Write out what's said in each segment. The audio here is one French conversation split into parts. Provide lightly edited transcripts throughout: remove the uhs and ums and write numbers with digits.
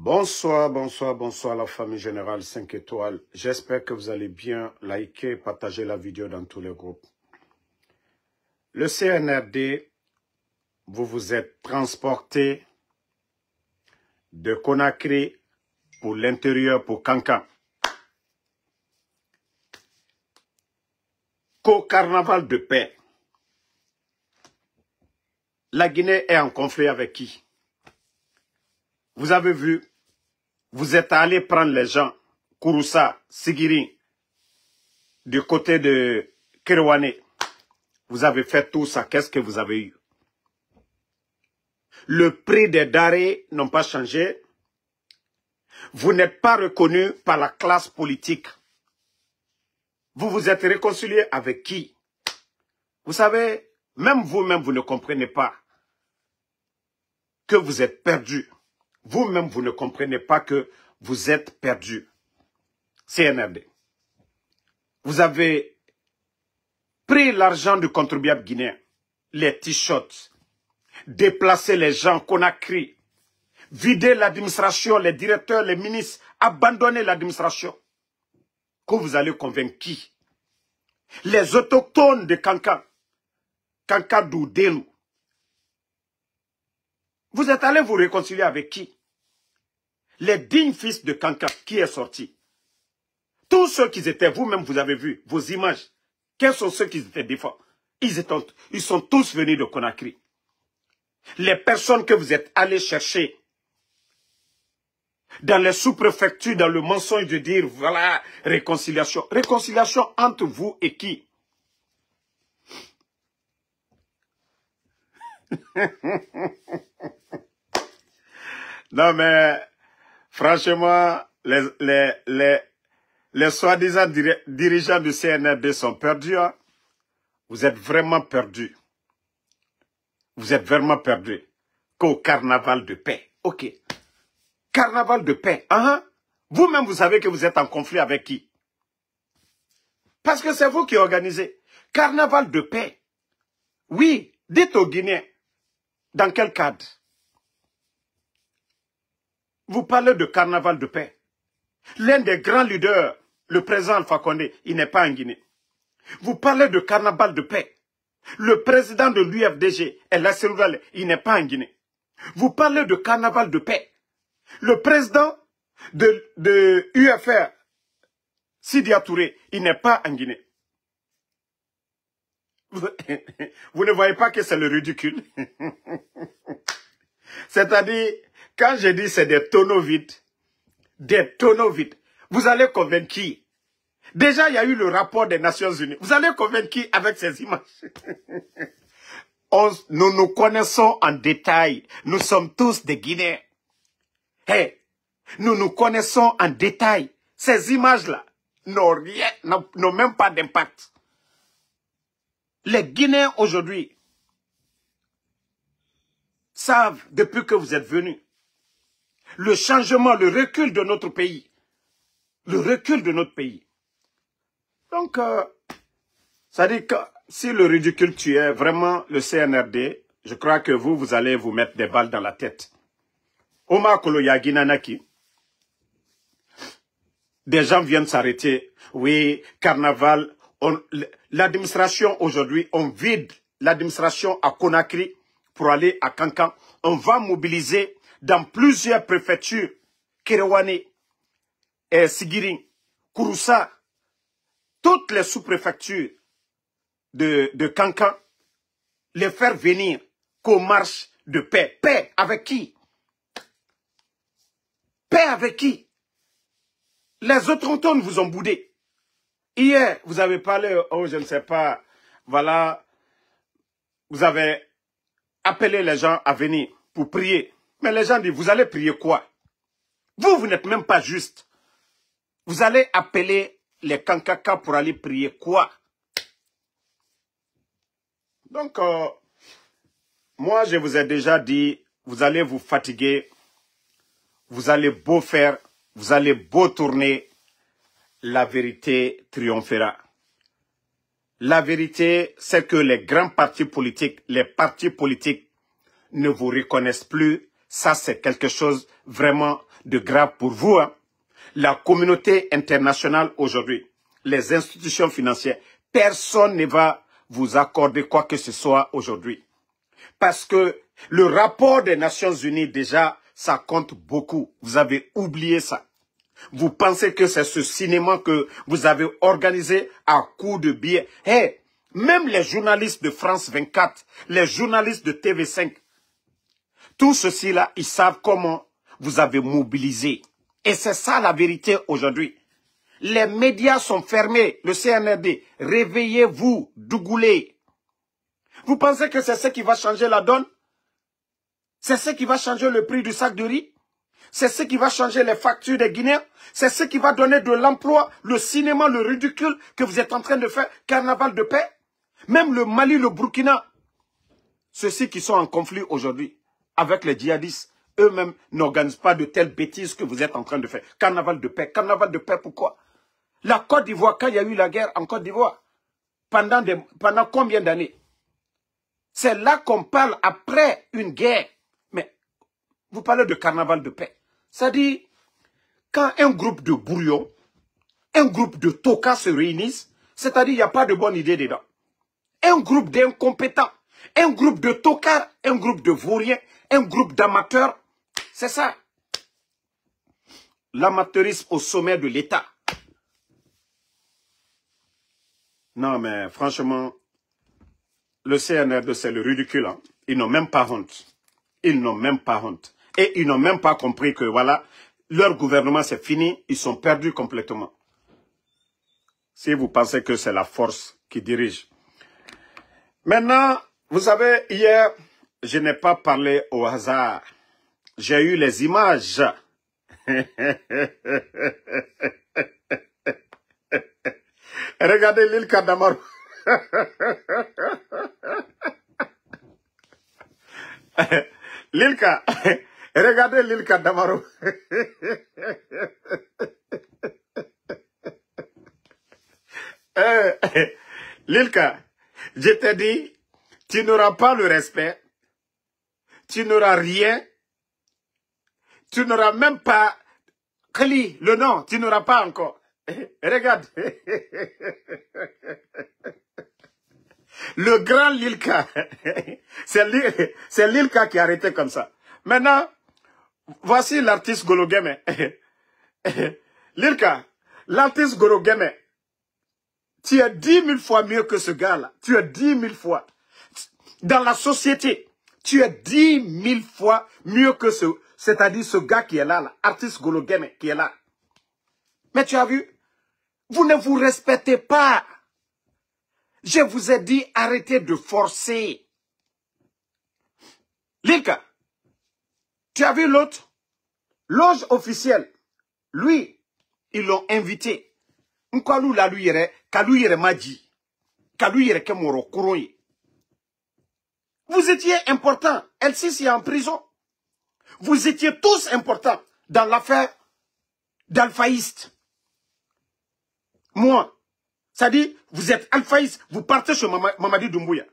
Bonsoir, bonsoir, bonsoir la famille générale 5 étoiles. J'espère que vous allez bien. Likez, partagez la vidéo dans tous les groupes. Le CNRD, vous vous êtes transporté de Conakry pour l'intérieur, pour Kankan. Qu'au carnaval de paix, la Guinée est en conflit avec qui? Vous avez vu, vous êtes allé prendre les gens, Kouroussa, Sigiri, du côté de Kerouane. Vous avez fait tout ça, qu'est-ce que vous avez eu? Le prix des denrées n'ont pas changé. Vous n'êtes pas reconnu par la classe politique. Vous vous êtes réconcilié avec qui? Vous savez, même vous-même, vous ne comprenez pas que vous êtes perdu. Vous-même, vous ne comprenez pas que vous êtes perdu. CNRD. Vous avez pris l'argent du contribuable guinéen, les t-shirts, déplacé les gens Conakry, vider l'administration, les directeurs, les ministres, abandonner l'administration. Que vous allez convaincre qui? Les autochtones de Kankan, Kankadou, Delou. Vous êtes allé vous réconcilier avec qui? Les dignes fils de Kankan, qui est sorti? Tous ceux qui étaient, vous-même vous avez vu, vos images. Quels sont ceux qui étaient défendus? Ils sont tous venus de Conakry. Les personnes que vous êtes allés chercher dans les sous-préfectures, dans le mensonge de dire, voilà, réconciliation. Réconciliation entre vous et qui? Non mais, franchement, les soi-disant dirigeants du CNRD sont perdus. Hein? Vous êtes vraiment perdus. Vous êtes vraiment perdus. Qu'au carnaval de paix. Ok. Carnaval de paix. Hein? Vous-même, vous savez que vous êtes en conflit avec qui? Parce que c'est vous qui organisez. Carnaval de paix. Oui, dites aux Guinéens. Dans quel cadre? Vous parlez de carnaval de paix. L'un des grands leaders, le président Alpha Condé, il n'est pas en Guinée. Vous parlez de carnaval de paix. Le président de l'UFDG, El Asseroudal, il n'est pas en Guinée. Vous parlez de carnaval de paix. Le président de UFR, Sidia Touré, il n'est pas en Guinée. Vous ne voyez pas que c'est le ridicule? C'est-à-dire, quand je dis c'est des tonneaux vides, vous allez convaincre qui? Déjà, il y a eu le rapport des Nations Unies. Vous allez convaincre qui avec ces images? Nous nous connaissons en détail. Nous sommes tous des Guinéens. Hey, nous nous connaissons en détail. Ces images-là n'ont même pas d'impact. Les Guinéens aujourd'hui savent, depuis que vous êtes venus, le changement, le recul de notre pays. Le recul de notre pays. Donc, ça dit que si le ridicule tuait vraiment le CNRD, je crois que vous allez vous mettre des balles dans la tête. Omar Koloyagi Nanaki, des gens viennent s'arrêter. Oui, carnaval. L'administration aujourd'hui, on vide l'administration à Conakry pour aller à Kankan. On va mobiliser dans plusieurs préfectures, Kerouane, Sigiri, Kouroussa, toutes les sous-préfectures de Kankan, les faire venir qu'aux marches de paix. Paix avec qui? Paix avec qui? Les autochtones vous ont boudé. Hier, vous avez parlé, oh je ne sais pas, voilà, vous avez appelé les gens à venir pour prier. Mais les gens disent, vous allez prier quoi? Vous n'êtes même pas juste. Vous allez appeler les Kankaka pour aller prier quoi? Donc, moi, je vous ai déjà dit, vous allez vous fatiguer, vous allez beau faire, vous allez beau tourner, la vérité triomphera. La vérité, c'est que les grands partis politiques, les partis politiques ne vous reconnaissent plus. Ça, c'est quelque chose vraiment de grave pour vous. Hein. La communauté internationale aujourd'hui, les institutions financières, personne ne va vous accorder quoi que ce soit aujourd'hui. Parce que le rapport des Nations Unies, déjà, ça compte beaucoup. Vous avez oublié ça. Vous pensez que c'est ce cinéma que vous avez organisé à coups de billets. Hey, même les journalistes de France 24, les journalistes de TV5, tout ceci-là, ils savent comment vous avez mobilisé. Et c'est ça la vérité aujourd'hui. Les médias sont fermés. Le CNRD, réveillez-vous, Dougoulé. Vous pensez que c'est ce qui va changer la donne? C'est ce qui va changer le prix du sac de riz? C'est ce qui va changer les factures des Guinéens? C'est ce qui va donner de l'emploi, le cinéma, le ridicule que vous êtes en train de faire, carnaval de paix? Même le Mali, le Burkina, ceux-ci qui sont en conflit aujourd'hui avec les djihadistes, eux-mêmes n'organisent pas de telles bêtises que vous êtes en train de faire. Carnaval de paix. Carnaval de paix, pourquoi? La Côte d'Ivoire, quand il y a eu la guerre en Côte d'Ivoire, pendant combien d'années? C'est là qu'on parle après une guerre. Mais vous parlez de carnaval de paix. C'est-à-dire, quand un groupe de brouillons, un groupe de tokas se réunissent, c'est-à-dire il n'y a pas de bonne idée dedans. Un groupe d'incompétents, un groupe de tocards, un groupe de vauriens, un groupe d'amateurs, c'est ça. L'amateurisme au sommet de l'État. Non, mais franchement, le CNRD, c'est le ridicule. Hein. Ils n'ont même pas honte. Ils n'ont même pas honte. Et ils n'ont même pas compris que, voilà, leur gouvernement, c'est fini. Ils sont perdus complètement. Si vous pensez que c'est la force qui dirige. Maintenant, vous savez, hier, je n'ai pas parlé au hasard. J'ai eu les images. Regardez l'île Kadamaro. L'Ilka, regardez l'île Kadamaro. L'Ilka, je t'ai dit, tu n'auras pas le respect, tu n'auras rien, tu n'auras même pas, Kali, le nom, tu n'auras pas encore. Regarde. Le grand Lilka, c'est Lilka qui a arrêté comme ça. Maintenant, voici l'artiste Gologeme. Lilka, l'artiste Gologeme, tu es 10 000 fois mieux que ce gars-là. Tu es 10 000 fois. Dans la société, tu es 10 000 fois mieux que c'est-à-dire ce gars qui est là, l'artiste Gologeme qui est là. Mais tu as vu, vous ne vous respectez pas. Je vous ai dit, arrêtez de forcer. Lilka, tu as vu l'autre? Loge officielle. Lui, ils l'ont invité. Nkwalou la lui yere, kalou yere maji. Kalou yere kemoro kouroye. Vous étiez important. El-Sisi est en prison. Vous étiez tous importants dans l'affaire d'Alphaïste. Moi, ça dit, vous êtes alphaïste, vous partez chez Mamadi Doumbouya.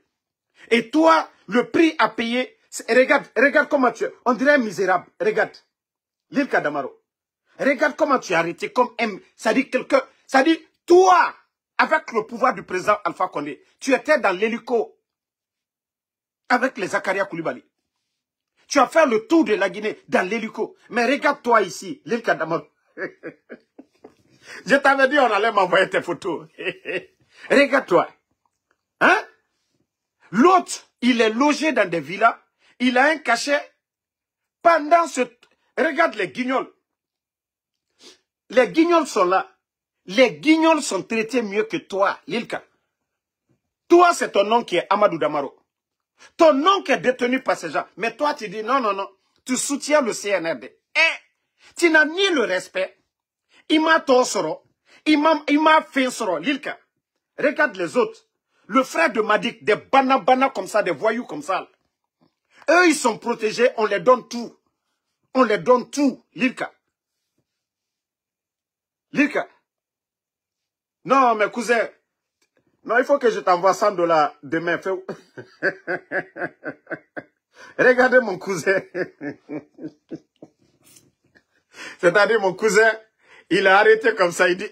Et toi, le prix à payer, regarde comment tu es. On dirait un misérable. Regarde. L'île Kadamaro. Regarde comment tu es arrêté comme un... Ça dit quelqu'un... Ça dit, toi, avec le pouvoir du président Alpha Condé, tu étais dans l'hélico avec les Zakaria Koulibaly. Tu as fait le tour de la Guinée dans l'hélico. Mais regarde-toi ici, l'île Kadamaro. Je t'avais dit, on allait m'envoyer tes photos. Regarde-toi. Hein? L'autre, il est logé dans des villas. Il a un cachet. Pendant ce... Regarde les guignols. Les guignols sont là. Les guignols sont traités mieux que toi, Lilka. Toi, c'est ton nom qui est Amadou Damaro. Ton oncle est détenu par ces gens. Mais toi, tu dis non, non, non. Tu soutiens le CNRD. Et tu n'as ni le respect. Il m'a torsoro. Il m'a fait soro. Lilka. Regarde les autres. Le frère de Madik, des banabana comme ça, des voyous comme ça. Eux, ils sont protégés. On les donne tout. On les donne tout. Lilka. Lilka. Non, mes cousins. Non, il faut que je t'envoie $100 demain. Regardez mon cousin. C'est-à-dire mon cousin, il a arrêté comme ça, il dit,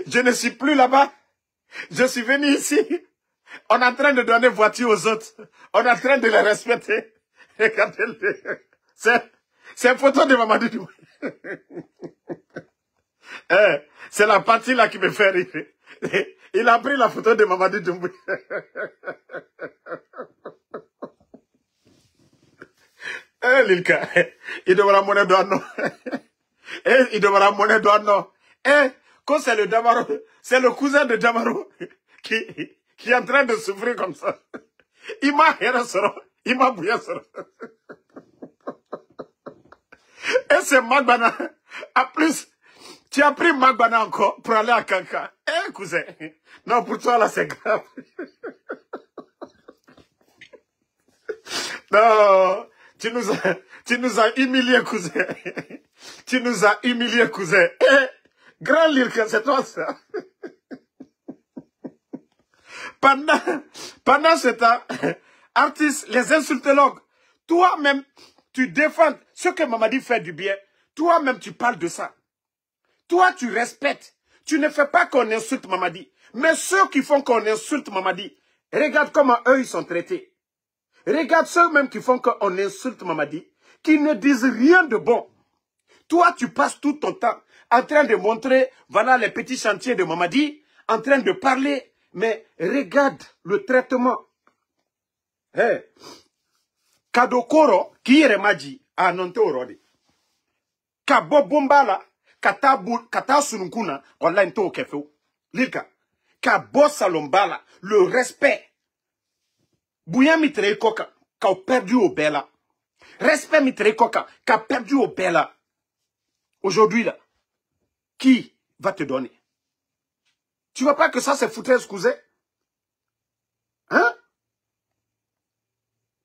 je ne suis plus là-bas. Je suis venu ici. On est en train de donner voiture aux autres. On est en train de les respecter. Regardez-le. C'est une photo de Mamadou Doumbouya. C'est la partie là qui me fait rire. Il a pris la photo de Mamadou Doumbouya. Lilka, il devra monnaie d'or non. Il devra monnaie d'or non. Quand c'est le Damaro, c'est le cousin de Damaro qui est en train de souffrir comme ça. Il m'a rien soro, il m'a bouillé soro. Et c'est Magbana. En plus, tu as pris Magbana encore pour aller à Kanka. Cousin. Non, pour toi là c'est grave. Non. Tu nous as humiliés, cousin. Tu nous as humiliés, cousin. Grand Lirka, c'est toi ça. Pendant ce temps, artistes, les insultologues, toi-même, tu défends ce que Mamadi fait du bien. Toi-même, tu parles de ça. Toi, tu respectes. Tu ne fais pas qu'on insulte Mamadi. Mais ceux qui font qu'on insulte Mamadi, regarde comment eux, ils sont traités. Regarde ceux-mêmes qui font qu'on insulte Mamadi, qui ne disent rien de bon. Toi, tu passes tout ton temps en train de montrer, voilà les petits chantiers de Mamadi, en train de parler, mais regarde le traitement. Kadokoro, qui est Maji, à Nontorodi. Kabo Bombala, Kata Sununkuna, on l'a into kefeu. Lika, Kabo Salombala, le respect. Bouya mitre koka, qu'a perdu au bella. Respect mitre koka, qu'a perdu au bella. Aujourd'hui là, qui va te donner? Tu vois pas que ça c'est foutaise, cousin? Hein?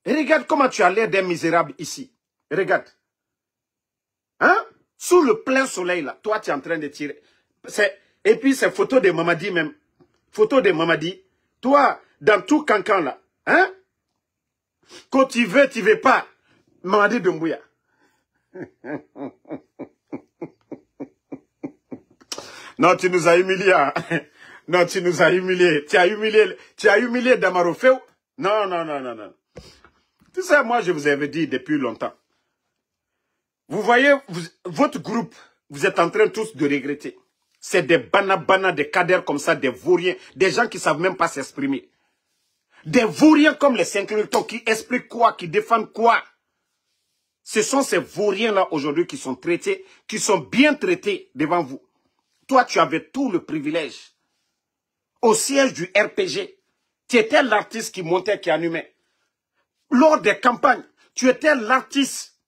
Et regarde comment tu as l'air d'un misérable ici. Regarde. Hein? Sous le plein soleil là, toi tu es en train de tirer. Et puis c'est photo de Mamadi même. Photo de Mamadi. Toi, dans tout cancan là. Hein? Quand tu veux pas. Mamadi Doumbouya. Non, tu nous as humiliés. Non, tu nous as humiliés. Tu as humilié Damaro Feu. Non. Tout ça, moi, je vous avais dit depuis longtemps. Vous voyez, votre groupe, vous êtes en train tous de regretter. C'est des banabana, des cadres comme ça, des vauriens, des gens qui ne savent même pas s'exprimer. Des vauriens comme les 5 lecteurs qui expliquent quoi, qui défendent quoi. Ce sont ces vauriens-là aujourd'hui qui sont traités, qui sont bien traités devant vous. Toi, tu avais tout le privilège. Au siège du RPG, tu étais l'artiste qui montait, qui animait. Lors des campagnes, tu étais l'artiste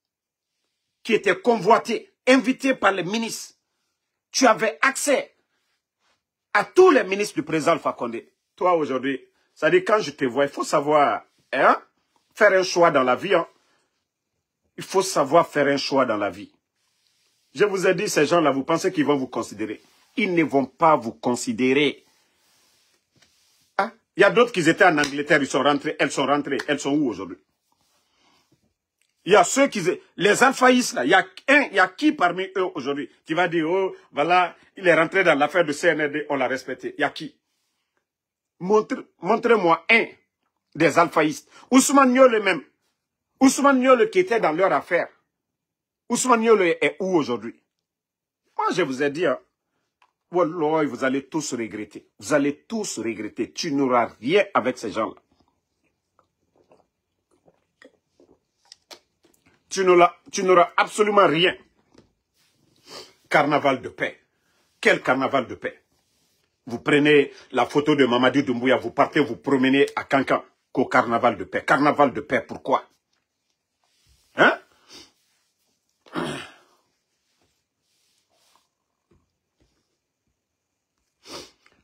qui était convoité, invité par les ministres. Tu avais accès à tous les ministres du président Alpha Condé. Toi, aujourd'hui, ça dit quand je te vois, il faut savoir hein, faire un choix dans la vie. Hein. Il faut savoir faire un choix dans la vie. Je vous ai dit, ces gens-là, vous pensez qu'ils vont vous considérer. Ils ne vont pas vous considérer. Hein? Il y a d'autres qui étaient en Angleterre, ils sont rentrés, elles sont rentrées. Elles sont où aujourd'hui? Il y a ceux qui... Les alphaïstes, là, il y a qui parmi eux aujourd'hui qui va dire, oh, voilà, il est rentré dans l'affaire de CNRD, on l'a respecté. Il y a qui? Montrez-moi un des alphaïstes. Ousmane Niole même. Ousmane Niole qui était dans leur affaire. Ousmane Niole est où aujourd'hui? Moi, je vous ai dit, hein, Wallah, vous allez tous regretter. Vous allez tous regretter. Tu n'auras rien avec ces gens-là. Tu n'auras absolument rien. Carnaval de paix. Quel carnaval de paix? Vous prenez la photo de Mamadou Doumbouya, vous partez vous promener à Kankan qu'au carnaval de paix. Carnaval de paix, pourquoi? Hein?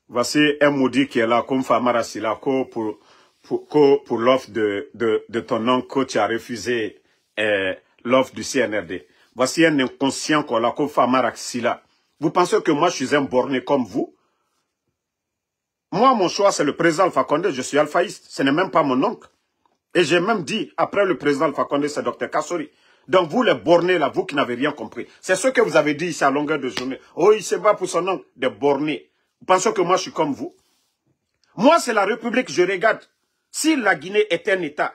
Voici un maudit qui est là, comme Famara Silako, pour l'offre de ton oncle, tu as refusé l'offre du CNRD. Voici un inconscient qu'on a, comme Famara Sila. Vous pensez que moi, je suis un borné comme vous? Moi, mon choix, c'est le président Alpha Condé, je suis alphaïste. Ce n'est même pas mon oncle. Et j'ai même dit, après le président Alpha Condé, c'est Dr Kassori. Donc vous les bornés là, vous qui n'avez rien compris. C'est ce que vous avez dit ici à longueur de journée. Oh, il se bat pour son nom, des bornés. Vous pensez que moi je suis comme vous? Moi c'est la République, je regarde. Si la Guinée est un État,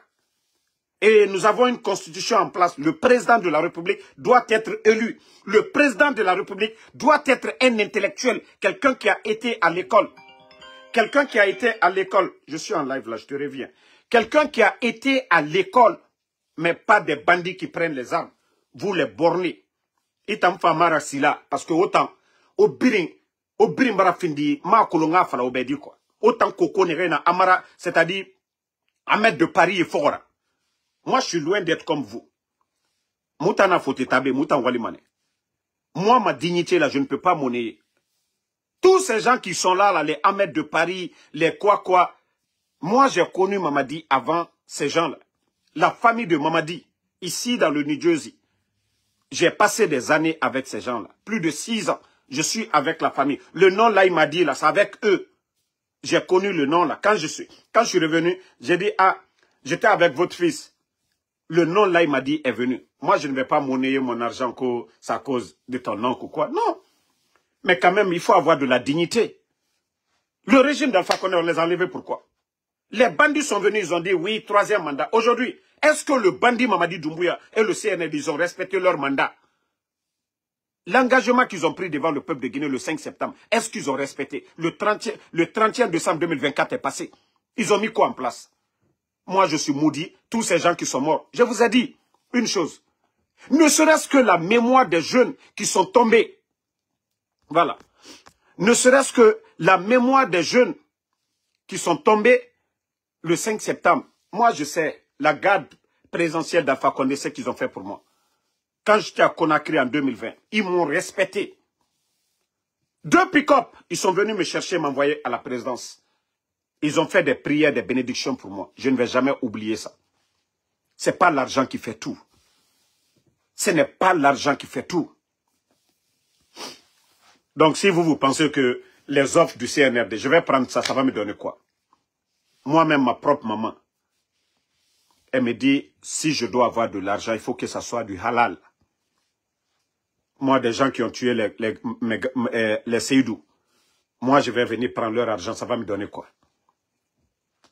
et nous avons une constitution en place, le président de la République doit être élu. Le président de la République doit être un intellectuel, quelqu'un qui a été à l'école. Quelqu'un qui a été à l'école. Je suis en live là, je te reviens. Quelqu'un qui a été à l'école, mais pas des bandits qui prennent les armes. Vous les bornez. Itam famara sila, parce que autant, au birin barafindi, ma kolonga fala obedi quoi. Autant koko nerena amara, c'est-à-dire, Ahmed de Paris et Fora. Moi, je suis loin d'être comme vous. Moutana Fotetabe, Moutan Walimane. Moi, ma dignité, là, je ne peux pas monnayer. Tous ces gens qui sont là, les Ahmed de Paris, les quoi. Moi, j'ai connu Mamadi avant ces gens-là. La famille de Mamadi, ici dans le New Jersey. J'ai passé des années avec ces gens-là. Plus de 6 ans. Je suis avec la famille. Le nom là, il m'a dit, là, c'est avec eux. J'ai connu le nom là. Quand je suis revenu, j'ai dit, ah, j'étais avec votre fils. Le nom là, il m'a dit, est venu. Moi, je ne vais pas monnayer mon argent que c'est à cause de ton oncle ou quoi. Non. Mais quand même, il faut avoir de la dignité. Le régime d'Alpha Condé, on les a enlevés pourquoi? Les bandits sont venus, ils ont dit, oui, 3e mandat. Aujourd'hui, est-ce que le bandit Mamadi Doumbouya et le CNL, ils ont respecté leur mandat? L'engagement qu'ils ont pris devant le peuple de Guinée le 5 septembre, est-ce qu'ils ont respecté? Le 31 décembre 2024 est passé. Ils ont mis quoi en place? Moi, je suis maudit. Tous ces gens qui sont morts. Je vous ai dit une chose. Ne serait-ce que la mémoire des jeunes qui sont tombés. Voilà. Ne serait-ce que la mémoire des jeunes qui sont tombés le 5 septembre. Moi, je sais, la garde présidentielle d'Alpha Condé, ce qu'ils ont fait pour moi. Quand j'étais à Conakry en 2020, ils m'ont respecté. 2 pick-up, ils sont venus me chercher, m'envoyer à la présidence. Ils ont fait des prières, des bénédictions pour moi. Je ne vais jamais oublier ça. Ce n'est pas l'argent qui fait tout. Ce n'est pas l'argent qui fait tout. Donc, si vous pensez que les offres du CNRD, je vais prendre ça, ça va me donner quoi? Moi-même, ma propre maman, elle me dit, si je dois avoir de l'argent, il faut que ça soit du halal. Moi, des gens qui ont tué les Seydou, moi, je vais venir prendre leur argent, ça va me donner quoi?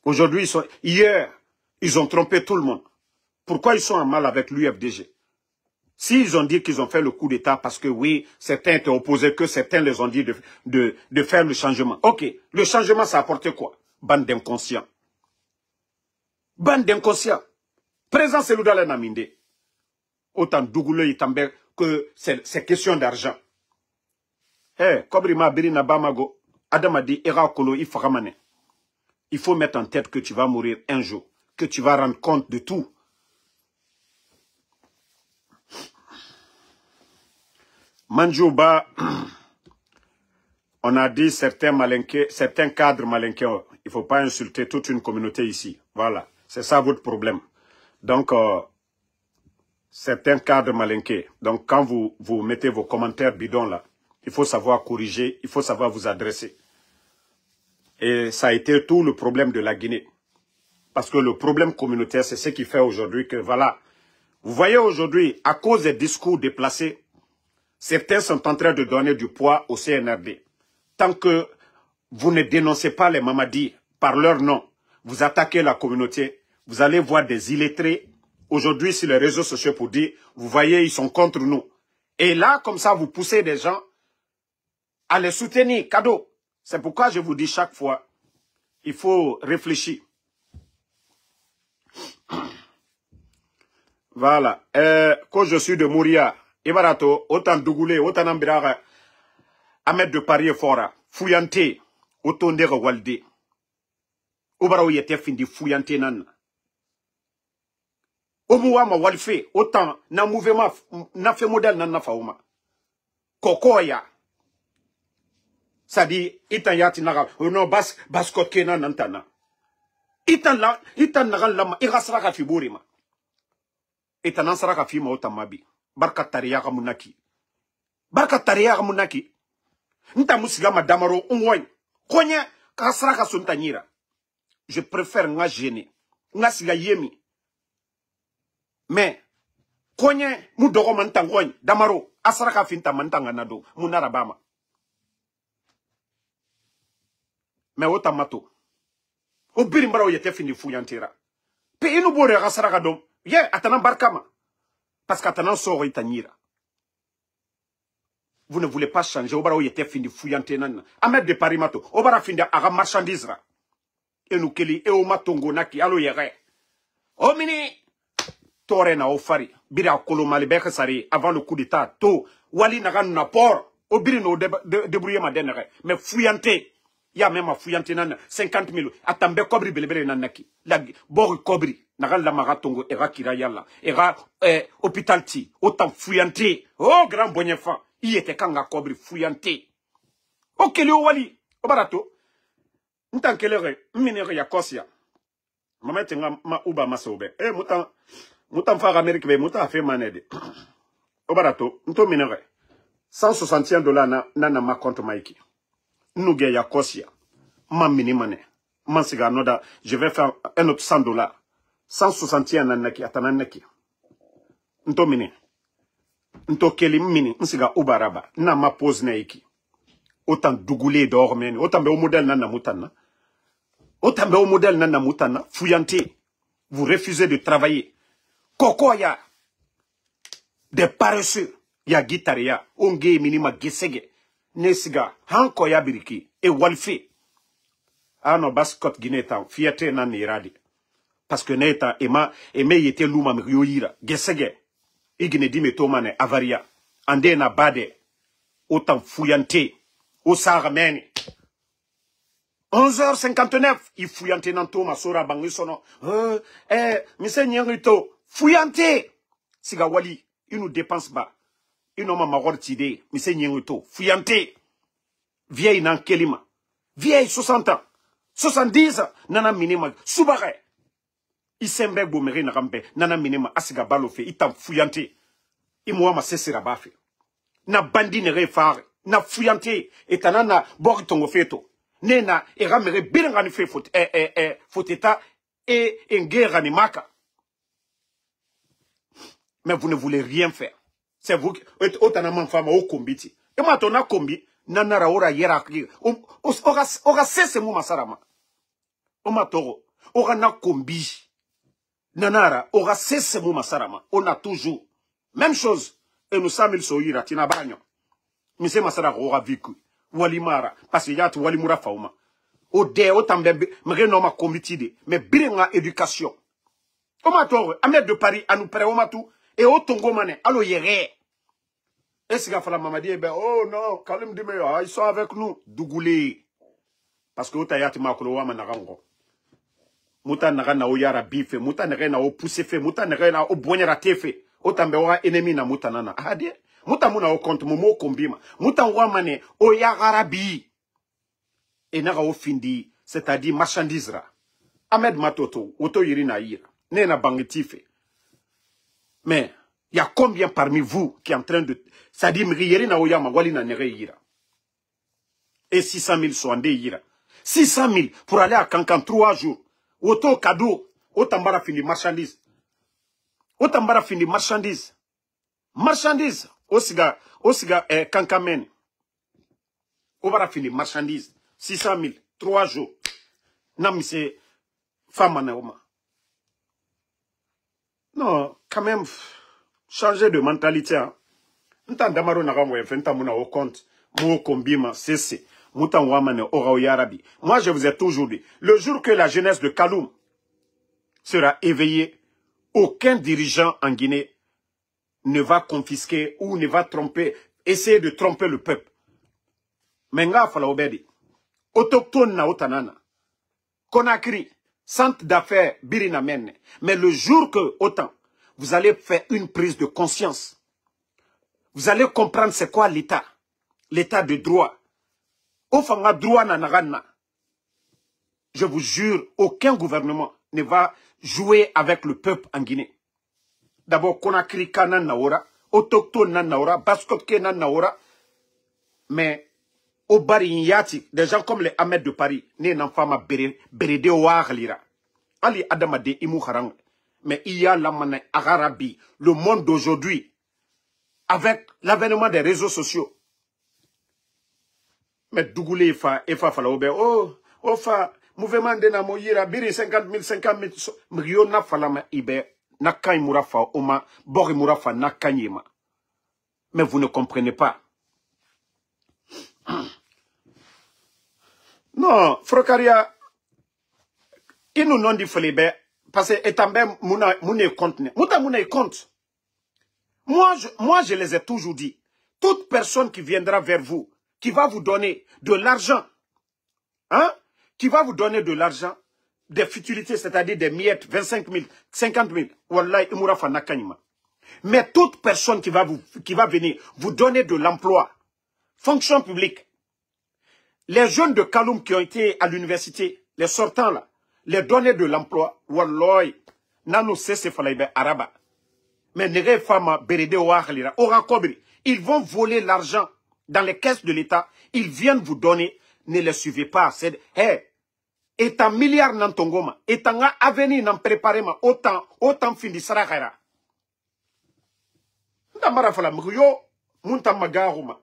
Aujourd'hui, hier, ils ont trompé tout le monde. Pourquoi ils sont en mal avec l'UFDG? S'ils ont dit qu'ils ont fait le coup d'État parce que oui, certains étaient opposés, que certains les ont dit de faire le changement. Ok, le changement, ça a apporté quoi? Bande d'inconscients. Bande d'inconscients. Présent Selouda Naminde. Autant Dougoulé et Tamber que c'est question d'argent. Eh, Kobrima Birina Bamago, Adam a dit, Era Kolo, il faut mettre en tête que tu vas mourir un jour, que tu vas rendre compte de tout. Manjouba, on a dit certains cadres malinqués, il ne faut pas insulter toute une communauté ici. Voilà, c'est ça votre problème. Donc, certains cadres malinqués. Donc, quand vous mettez vos commentaires bidons là, il faut savoir corriger, il faut savoir vous adresser. Et ça a été tout le problème de la Guinée. Parce que le problème communautaire, c'est ce qui fait aujourd'hui que, voilà, vous voyez aujourd'hui, à cause des discours déplacés, certains sont en train de donner du poids au CNRD. Tant que vous ne dénoncez pas les Mamadis par leur nom, vous attaquez la communauté, vous allez voir des illettrés aujourd'hui sur les réseaux sociaux pour dire, vous voyez, ils sont contre nous. Et là, comme ça, vous poussez des gens à les soutenir, cadeau. C'est pourquoi je vous dis chaque fois, il faut réfléchir. Voilà. Quand je suis de Mouria, Ibarato, autant Dougoulé, autant Ambirara, Ahmed de Paris et Fora, Fouillante, autant de Walde. Obara yete findi Fouillante nan. Omuwa ma walfe, autant na mouvement, na fait modèle nan na fauma. Kokoya. Ça dit, itan yati naga, non baskot kena nantana. Itan naga lama, irasraka fiburima. Itan ansaraka fima otamabi. Barka tariyaga munaki. Barka tariyaga munaki. Nta musigama damaro unwoy. Konya kasraka suntanyira. Je préfère nga gêner. Nga siga yemi. Mais, konye, mu dogo mantangoy, damaro, asaraka finta mantanga nado, mu narabama. Mais otamato. O birimbara o yete fini fuyantera. Pe inu bore asaraka dom, ye, atanan barkama. Parce qu'atanan soro itanyira. Vous ne voulez pas changer, obara o yete fini fuyantena. Ahmed de Parimato, obara fini aga marchandise ra. Et nous keli, et o matongo naki, alo yere. O mini, tore na ofari, bira kolomali beke sari, avant le coup d'état, to, wali nagan na port, o biri no débrouiller ma denere, mais fuyante, ya même a fuyante nan, 50 000, atambe kobri belebele nanaki, la, bori kobri, nagan la maratongo, era kira yalla, era, hôpital ti, autant fuyante, oh, grand bonnefa, y était kanga kobri fuyante, o kele o wali, o barato, ntan kelere, minere ya kosia, mama tenga ma uba masobe, mutan fa Amérique be mutan fait manede obarato nto minere $161 na ma compte maiki nuge ya kosia ma minimane man siga noda je vais faire un autre $100 161 na naki atana naki nto mini nto keli mini nsiga ubaraba na ma pose na iki autant dougoulé dormeni autant be au modèle na mutana autant be au modèle na mutana fuyante vous refusez de travailler. Koko ya des paresseux ya guitaria onge minima gesege nesiga hanko ya biriki e walfi ano baskot gineta fiate na niradi parce que neta ema yete luma myoyira gesege igine dime tomane avaria ande na bade autant fuyante au sarmeni 11h59 il fuyante nan toma sora bangisono mise nyangito fuyante siga wali il nous dépense pas il n'ont ma tide mise nyangito fuyante vieille nan kelima vieille 60 ans 70 ans nana minima subare isembe bomere na rambe nana minima asiga balofe itam fuyante imwa ma sesira bafe na bandi ne refare na fuyante etana na boritongo feto nena eramere birangani fe foteta et engera ni maka. Mais vous ne voulez rien faire. C'est vous qui otanaman fama o kombiti. Et moi tona kombi nanara ora yeraki. Ora sese mu masarama. Oma toro ora na kombi. Nanara ora sese mu masarama. On a toujours même chose. Et nous samil soira tina bagno. Mise masara ora viku. Walimara parce que yatu walimura fauma. O de o tambe mre no ma kombiti mais birenga éducation. Oma toro Ahmed de Paris à nous pré oma tout. Et au Tongo mané, allo yere. Est-ce qu'il fala mamadi ben oh non, Kalim Dime, ils sont avec nous, Dougoulé. Parce que utayati makolo wa manarango. Muta nagana o yara bife, muta nagana o pousse fe, muta nagana o bonyara tefe. Otambe ora ennemi na muta nana. Ahadi, muta muna o compte momo kombima. Muta wa mané o yagarabi. Et naga o findi, c'est-à-dire marchandisera. Ahmed Matoto, oto yiri na ira. Nena bangetife. Mais, il y a combien parmi vous qui est en train de... C'est-à-dire, et 600 000 sont en ira. 600 000 pour aller à Kankan 3 jours. Auto cadeau. Otambara fini marchandise. Otambara fini marchandise. Marchandise. Osiga Kankamen. Obara fini marchandise. 600 000. 3 jours. Nam c'est femme en Oma. Non, quand même, changer de mentalité. Ntan damaro na gamwe fenta muna au compte. Mo kombima, c'est. Mutan wamane ora yarabi. Moi, je vous ai toujours dit, le jour que la jeunesse de Kaloum sera éveillée, aucun dirigeant en Guinée ne va confisquer ou ne va tromper, essayer de tromper le peuple. Menga fala obedi. Autochtone na otanana. Conakry. Centre d'affaires Birina Menne. Mais le jour que, autant, vous allez faire une prise de conscience, vous allez comprendre c'est quoi l'État. L'État de droit. Ofanga droit na nagana. Je vous jure, aucun gouvernement ne va jouer avec le peuple en Guinée. D'abord, Conakry Kanan Naora, Autochtone Nan Naora, Baskotke Nan Naora, mais au Bari Yati, des gens comme les Ahmed de Paris, né n'en fama berede o lira. Ali Adamade Imou Harang. Mais il y a l'amana Arabi, le monde d'aujourd'hui, avec l'avènement des réseaux sociaux. Mais Dougoulé Ifa fala obe, oh fa, mouvement de Namoyira, biri 50 000, mrio na falama ibe, nakai murafa oma, bori murafa nakanyema. Mais vous ne comprenez pas. Non, Frocaria, il nous non dit Felibe, parce que étambe moune compte. Mouta moune compte. Moi, je les ai toujours dit. Toute personne qui viendra vers vous, qui va vous donner de l'argent, hein, qui va vous donner de l'argent, des futilités, c'est-à-dire des miettes, 25 000, 50 000, wallahi, imura fa nakanyima. Mais toute personne qui va venir vous donner de l'emploi, fonction publique, les jeunes de Kaloum qui ont été à l'université, les sortants là, les donner de l'emploi, wallahi, nanu sese falaïbe araba. Mais nere fama berede ouahlira, ora kobri, ils vont voler l'argent dans les caisses de l'État, ils viennent vous donner, ne les suivez pas. C'est, hey, et un milliard nan tongoma, et un avenir nan préparema, autant fin di sarakara.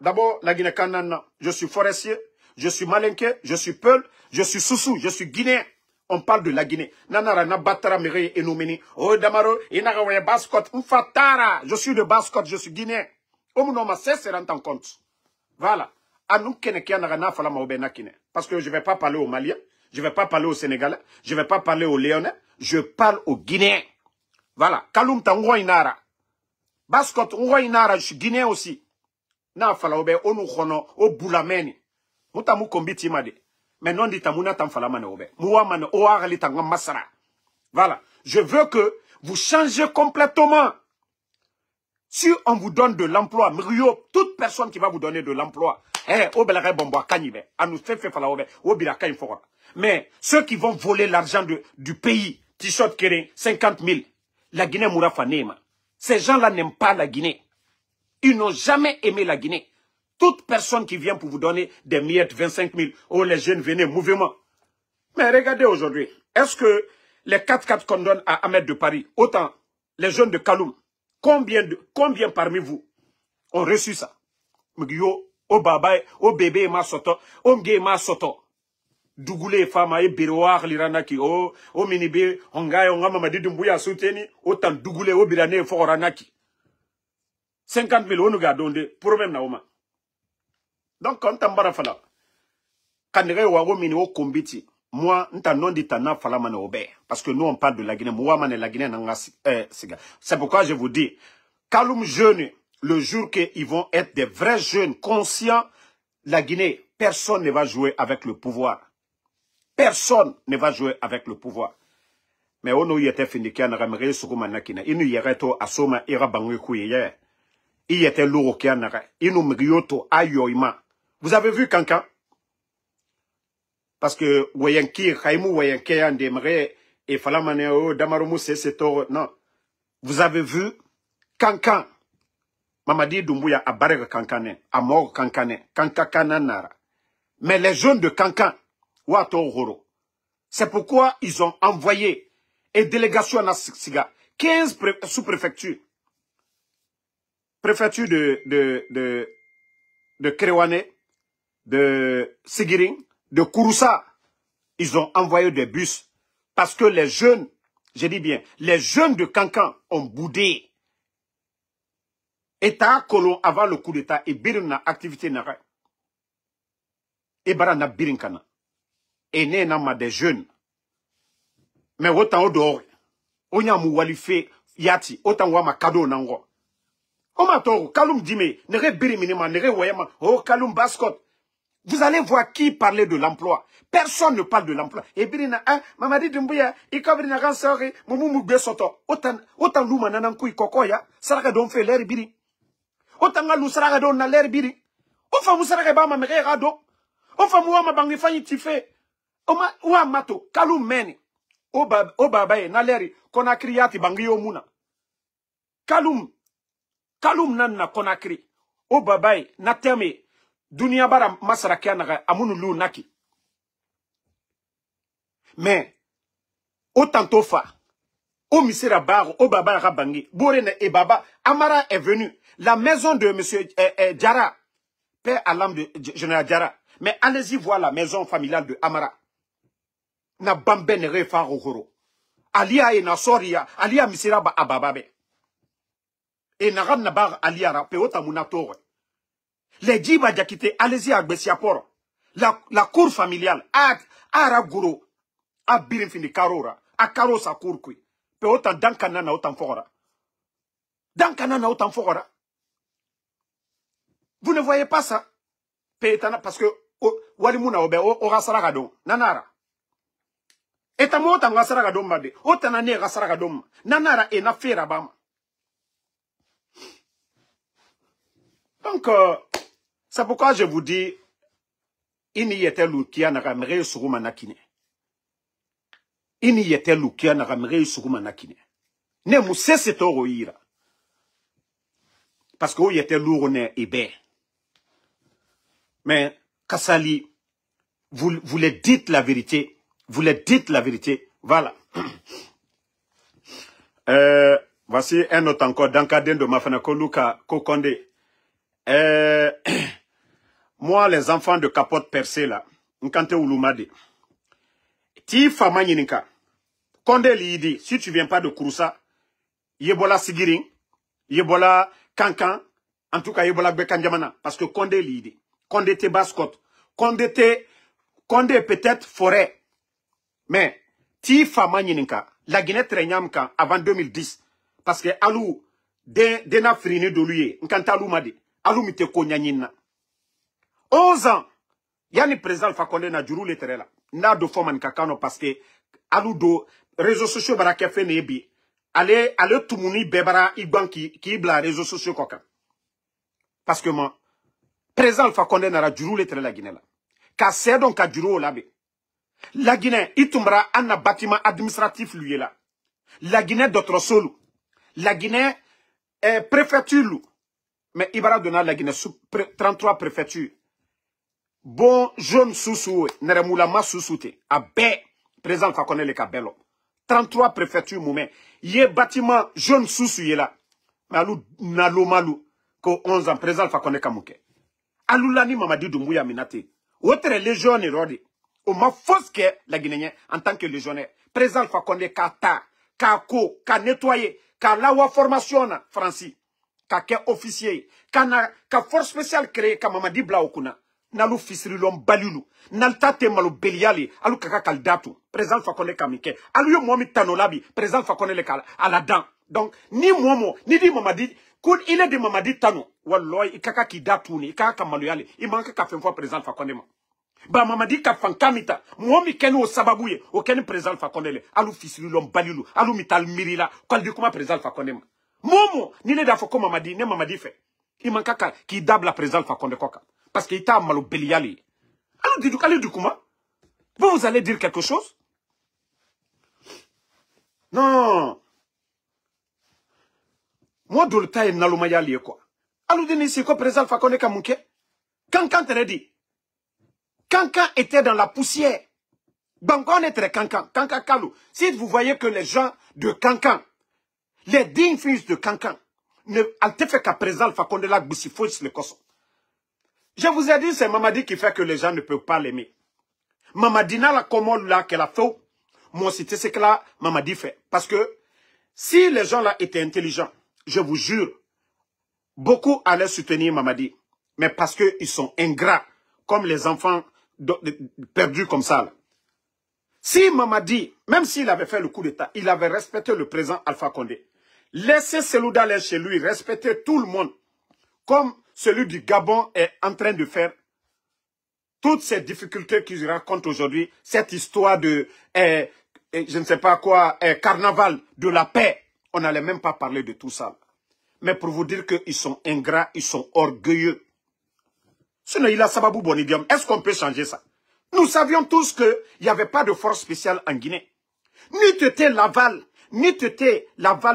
D'abord, la Guinée Kanana, je suis forestier, je suis malinqué, je suis peul, je suis soussou, je suis guinéen. On parle de la Guinée. Nanara na batara mere enomeni. Oh damaro, inagawe baskot, mfatara. Je suis de Basse-Côte, je suis guinéen. Omunoma se rend en compte. Voilà. Anu kene kia nagana fala maobena kine. Parce que je ne vais pas parler aux Maliens, je ne vais pas parler aux Sénégalais, je ne vais pas parler aux Léonais, je parle aux Guinéens. Voilà. Kaloum ta inara. Basse-Côte, inara, je suis guinéen aussi. Na fala obe onu khono o boulameni. Mutamu kombiti made. Mais non dit tamuna tam fala mane obe. Mouamane o agali tanga masara. Voilà. Je veux que vous changez complètement. Si on vous donne de l'emploi, Mrio, toute personne qui va vous donner de l'emploi, mais ceux qui vont voler l'argent du pays, Tishot Kéré, 50 000, la Guinée Mourafa Nema, ces gens-là n'aiment pas la Guinée. Ils n'ont jamais aimé la Guinée. Toute personne qui vient pour vous donner des miettes, 25 000, oh les jeunes venez, mouvement. Mais regardez aujourd'hui, est-ce que les 4x4 qu'on donne à Ahmed de Paris, autant les jeunes de Kaloum, combien parmi vous ont reçu ça? Mugyo, o baba, o bébé ma soto, o mge ma soto. Dougoulé fama e biroir liranaki, o minibe, ongaye, ongama madidumbuya souteni, autant dougoulé, o birane foranaki. 50 000 onuga donde, problème na oma. Donc, quand t'ambara fala, kanere wago mini o kombiti, moi, n'ta non dit tana fala mane obé. Parce que nous, on parle de la Guinée. Moi, mane la Guinée nanga c'est pourquoi je vous dis, Kaloum jeunes, le jour qu'ils vont être des vrais jeunes conscients, la Guinée, personne ne va jouer avec le pouvoir. Personne ne va jouer avec le pouvoir. Mais on y était fini qui a n'aramere sukumanakina. Il y aurait to asoma ira bangwe kouye. Il était lourd qui a n'aramere. Il nous mrioto ayoima. Vous avez vu Kankan? Parce que Wayanki, Khaimou Wayanki, Andemre, et Falamaneo, Damarumu, c'est non. Vous avez vu Kankan. Mamadi Doumbouya a barré Kankané, a mort Kankané, Kankakananara. Mais les jeunes de Kankan, Wato Horo. C'est pourquoi ils ont envoyé une délégation à Siga, 15 sous-préfectures. Préfecture de Kerewane, de Sigiring, de Kouroussa, ils ont envoyé des bus. Parce que les jeunes, je dis bien, les jeunes de Kankan ont boudé. État colon avant le coup d'état et birna activité nara. Et barana birinkana. Et né nama des jeunes. Mais autant au dehors. Onya mouwalife yati. Autant wama kado nango. Oma toro, Kaloum dime, nere biriminima, nere wayama, oh Kaloum Basse-Côte. Vous allez voir qui parlait de l'emploi. Personne ne parle de l'emploi. Et birina, mamadi dumbuya, ikabrina gansari, mumu besoto. Autant luma nanankou kokoya, saraka don fait l'air biri. Autant nga lusaraka don na l'air biri. Ofa musaraka ba ma mere rado. Ofa muwa ma bangi fanyi tife. Oma, oua mato, Kaloum meni. O babaye, na l'air, konakri yati bangi yo muna. Kaloum nan na konakri. O babaye, na teme. Dunia bara masarakia naga amunu lu naki. Mais, autant tofa, au Misera Bar, au Baba Rabangi, Borene et Baba, Amara est venu. La maison de M. Diarra, père à l'âme de général Diarra. Mais allez-y voir la maison familiale de Amara. Na bamben refa rohoro. Alia e na soria, alia Misera ba abababe. Et na nabar alia ra peota munatore. Les djiba jakite, allez-y à Bessiaporo. La cour familiale, à Araguro, à Birinfini Karora, à Karosa Kourkui. Pe autant d'ankanana autant fora. D'ankanana autant fora. Vous ne voyez pas ça? Pétana, parce que, Walimuna obe, o rasaragadon, nanara. Et à moi, autant rasaragadon made, autant ane rasaragadon, nanara et na fera bama. Donc, c'est pourquoi je vous dis, ini yete lukia na ramere suruma nakine. Ini yete lukia na ramere suruma nakine. Ne mousse se toro ira. Parce que yete lourone ebe. Mais, Kassali, vous le dites la vérité. Vous le dites la vérité. Voilà. Voici un autre encore. Dankaden de Mafanako Luka Kokonde. Moi, les enfants de capote percée là, Nkante Ouloumade. Ti fama nyininka. Konde liidi, si tu viens pas de Kouroussa, Yebola Sigiring, Yebola Kankan, en tout cas Yebola Bekanjamana, parce que Konde liidi. Konde te Bascotte, Konde peut-être forêt. Mais, ti fama nyininka, la Guinée Trenyamka avant 2010, parce que Alou, dena frini de lui, Nkanta Aloumade, Alou mite konyanyina. 11 ans, yani président Fakonde na juru letere la. Na do foman kakano parce que Alou do réseaux sociaux bara kefe nebi. Ale tumuni bebara igban ki ibla réseaux sociaux koka. Parce que moi, président Fakonde na juru letere la Guinée la. Ka sedon ka juru olabe. La Guinée, itumbra anna bâtiment administratif lui là. La Guinée d'autres solo. La Guinée préfecture. Mais Ibara donna la Guinée 33 préfectures. Bon, jaune sous-sous, Neremulama sous-souté. A bé, président Fakonde le Kabelo. 33 préfectures moumen. Yé bâtiment jaune sous-sous là. Malou, nalo malou. Ko 11 ans, président Fakonde Kamouke. Alou lani mamadi Doumbouya Minate. Autre légionnaire, rodi. Ou ma fausse que la Guinéen, en tant que légionnaire. Président Fakonde Kata, Kako, Ka nettoyer, Ka lawa formation, Francis. Ka ke officier. Ka force spéciale créée, Ka mamadi Blaokuna. Nalu fisrilom balulu. Naltate malo beliali. Alu kaka kaldatu. Président Fakonde Kamike. Alu yo momi tanolabi. Président Fakonde le kala. À la dent. Donc, ni momo, ni di mamadi. Kud il est de mamadi tano. Walloy, kaka ki datuni. Kaka kamaluali. Il manque ka fois président Fakonde ma. Ba mamadi ka fankamita. Momi kenu o sababouye. O kenu président Fakonde le. Alu fisrilom balulu. Alu mital mirila. Kwal di kuma président Fakonde ma. Momo, ni le dafoko mamadi. Ne mamadi fait. Il manque ka ki dab la président Fakonde koka. Parce qu'il t'a malo beliali. Alors, du comment? Vous allez dire quelque chose? Non. Moi, de l'État est nalomayali, quoi. Alors, c'est quoi, président Fakonde Kamouke? Kankan te dit. Kankan était dans la poussière. Bangon était Kankan. Kankan Kalou. Si vous voyez que les gens de Kankan, les dignes fils de Kankan, ne te fait qu'à président Fakonde la Boussifouis le Kosso. Je vous ai dit, c'est Mamadi qui fait que les gens ne peuvent pas l'aimer. Mamadi n'a la commode là qu'elle a fait. Moi, c'était ce que là, Mamadi fait. Parce que si les gens là étaient intelligents, je vous jure, beaucoup allaient soutenir Mamadi. Mais parce qu'ils sont ingrats, comme les enfants perdus comme ça. Là. Si Mamadi, même s'il avait fait le coup d'État, il avait respecté le président Alpha Condé. Laissez Selouda aller chez lui, respecter tout le monde. Comme celui du Gabon est en train de faire. Toutes ces difficultés qu'ils racontent aujourd'hui, cette histoire de, je ne sais pas quoi, carnaval de la paix, on n'allait même pas parler de tout ça. Mais pour vous dire qu'ils sont ingrats, ils sont orgueilleux. Sinon, il a sababou bonidium. Est-ce qu'on peut changer ça? Nous savions tous qu'il n'y avait pas de force spéciale en Guinée. Ni t'étais l'aval,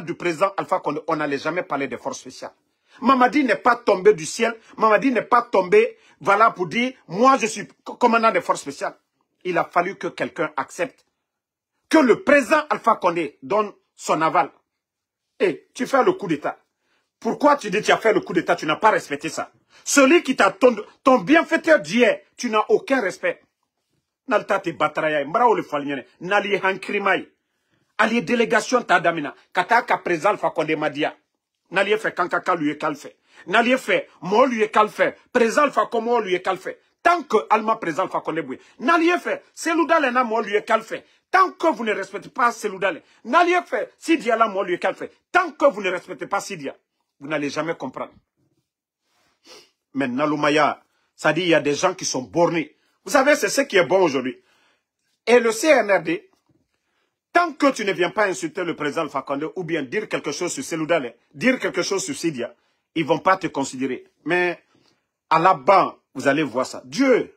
du président Alpha Condé, on n'allait jamais parler de force spéciale. Mamadi n'est pas tombé du ciel. Mamadi n'est pas tombé, voilà, pour dire, moi je suis commandant des forces spéciales. Il a fallu que quelqu'un accepte que le président Alpha Condé donne son aval. Et tu fais le coup d'État. Pourquoi tu dis que tu as fait le coup d'État, tu n'as pas respecté ça? Celui qui t'a ton bienfaiteur d'hier, tu n'as aucun respect. Nalta te batraya, mbra le falnyene, nali hankrimai. Ali délégation ta damina, kata ka présal fa konde madia. Nali fait kankaka lui kalfe. Nali fait mo lui kalfe. Présal fa komo lui kalfe. Tant que alma présal fa konde boué. Nali fait seloudale na mo lui kalfe. Tant que vous ne respectez pas seloudale. Nali fait sidia la mo lui kalfe. Tant que vous ne respectez pas sidia, vous n'allez jamais comprendre. Mais Naloumaya, ça dit il y a des gens qui sont bornés. Vous savez, c'est ce qui est bon aujourd'hui. Et le CNRD, tant que tu ne viens pas insulter le président Alpha Condé ou bien dire quelque chose sur Seloudale, dire quelque chose sur Sidia, ils ne vont pas te considérer. Mais à la banque, vous allez voir ça. Dieu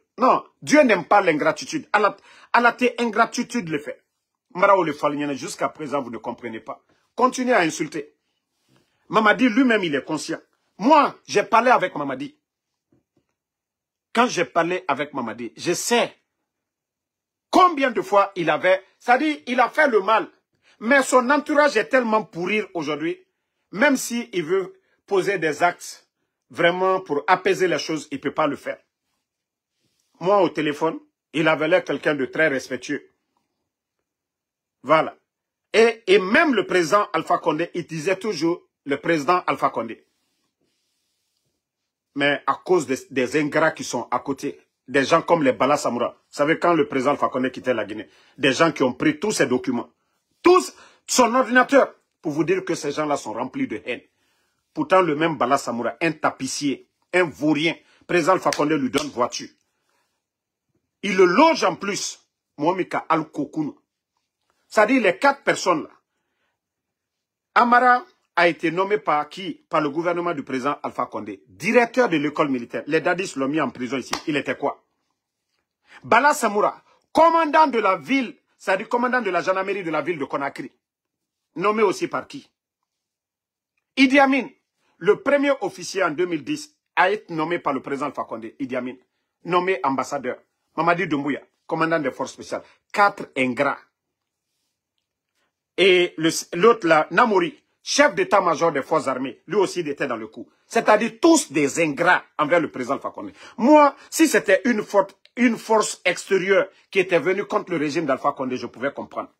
n'aime pas l'ingratitude. À la ingratitude le fait. Marao le Falniane, jusqu'à présent, vous ne comprenez pas. Continuez à insulter. Mamadi lui-même, il est conscient. Moi, j'ai parlé avec Mamadi. Quand j'ai parlé avec Mamadi, je sais combien de fois il avait... C'est-à-dire, il a fait le mal. Mais son entourage est tellement pourri aujourd'hui. Même s'il veut poser des actes vraiment pour apaiser les choses, il ne peut pas le faire. Moi, au téléphone, il avait l'air quelqu'un de très respectueux. Voilà. Et même le président Alpha Condé, il disait toujours le président Alpha Condé. Mais à cause des ingrats qui sont à côté, des gens comme les Bala Samoura, vous savez quand le président Alpha Condé quittait la Guinée, des gens qui ont pris tous ces documents, tous son ordinateur, pour vous dire que ces gens-là sont remplis de haine. Pourtant, le même Bala Samoura, un tapissier, un vaurien, président Alpha Condé lui donne voiture. Il le loge en plus, Mohamika Al-Kokoun. C'est-à-dire les 4 personnes là. Amara a été nommé par qui? Par le gouvernement du président Alpha Condé. Directeur de l'école militaire. Les dadis l'ont mis en prison ici. Il était quoi? Bala Samoura, commandant de la ville, c'est-à-dire commandant de la gendarmerie de la ville de Conakry. Nommé aussi par qui? Idi Amin, le premier officier en 2010, a été nommé par le président Alpha Condé. Idi Amin, nommé ambassadeur. Mamadi Doumbouya, commandant des forces spéciales. 4 ingrats. Et l'autre là, Namori, chef d'état-major des forces armées, lui aussi il était dans le coup. C'est-à-dire tous des ingrats envers le président Alpha Condé. Moi, si c'était une force extérieure qui était venue contre le régime d'Alpha Condé, je pouvais comprendre.